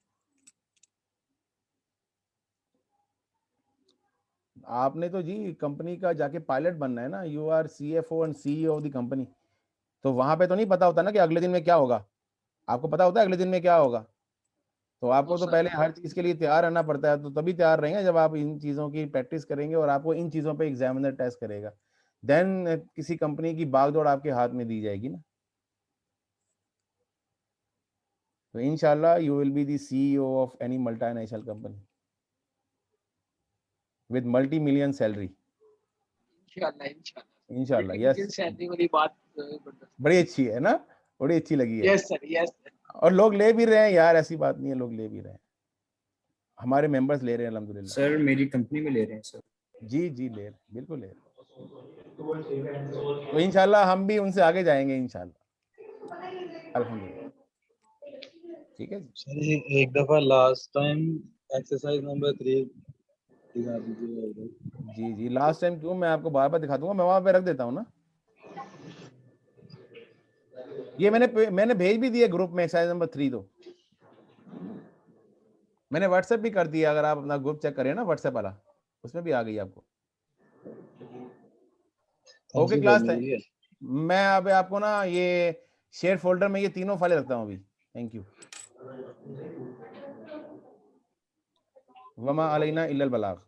A: आपने तो जी कंपनी का जाके पायलट बनना है ना, you are CFO and CEO of the company. तो वहां पे तो नहीं पता होता ना कि अगले दिन में क्या होगा, आपको पता होता है अगले दिन में क्या होगा। तो आपको तो पहले हर चीज़ के लिए तैयार रहना पड़ता है। तो तभी तैयार रहेंगे जब आप इन चीज़ों की प्रैक्टिस करेंगे और आपको इन चीज़ों पे एग्जामिनर टेस्ट करेगा, देन किसी कंपनी की बागडोर आपके हाथ में दी जाएगी ना। तो इंशाल्लाह you will be the CEO of any multinational company with multi-million salary. इंशाल्लाह यस।
N: सैलरी वाली बात
A: बड़ी अच्छी है ना, बड़ी अच्छी लगी है।
N: Yes sir, yes sir.
A: और लोग ले भी रहे हैं यार, ऐसी बात नहीं है, लोग ले भी रहे हैं, हमारे मेंबर्स ले रहे हैं अल्हम्दुलिल्लाह।
Q: सर मेरी कंपनी में ले रहे हैं सर।
A: जी ले रहे हैं, बिल्कुल ले रहे हैं। तो इंशाल्लाह हम भी उनसे आगे जाएंगे इंशाल्लाह। अल्हम्दुलिल्लाह। ठीक है
P: सर एक दफा लास्ट टाइम एक्सरसाइज नंबर 3 दिखा दीजिए।
A: जी जी, लास्ट टाइम क्यों, मैं आपको बार बार दिखा दूंगा, मैं वहां पे रख देता हूँ ना। ये मैंने भेज भी दिया ग्रुप में एक्सरसाइज नंबर 3, तो मैंने व्हाट्सएप भी कर दिया, अगर आप अपना ग्रुप चेक करें ना व्हाट्सएप वाला, उसमें भी आ गई आपको। ओके क्लास है, मैं अब आपको ना ये शेयर फोल्डर में ये तीनों फाइलें रखता हूँ अभी। Thank you. Verma Alaina इल्लल बलाग।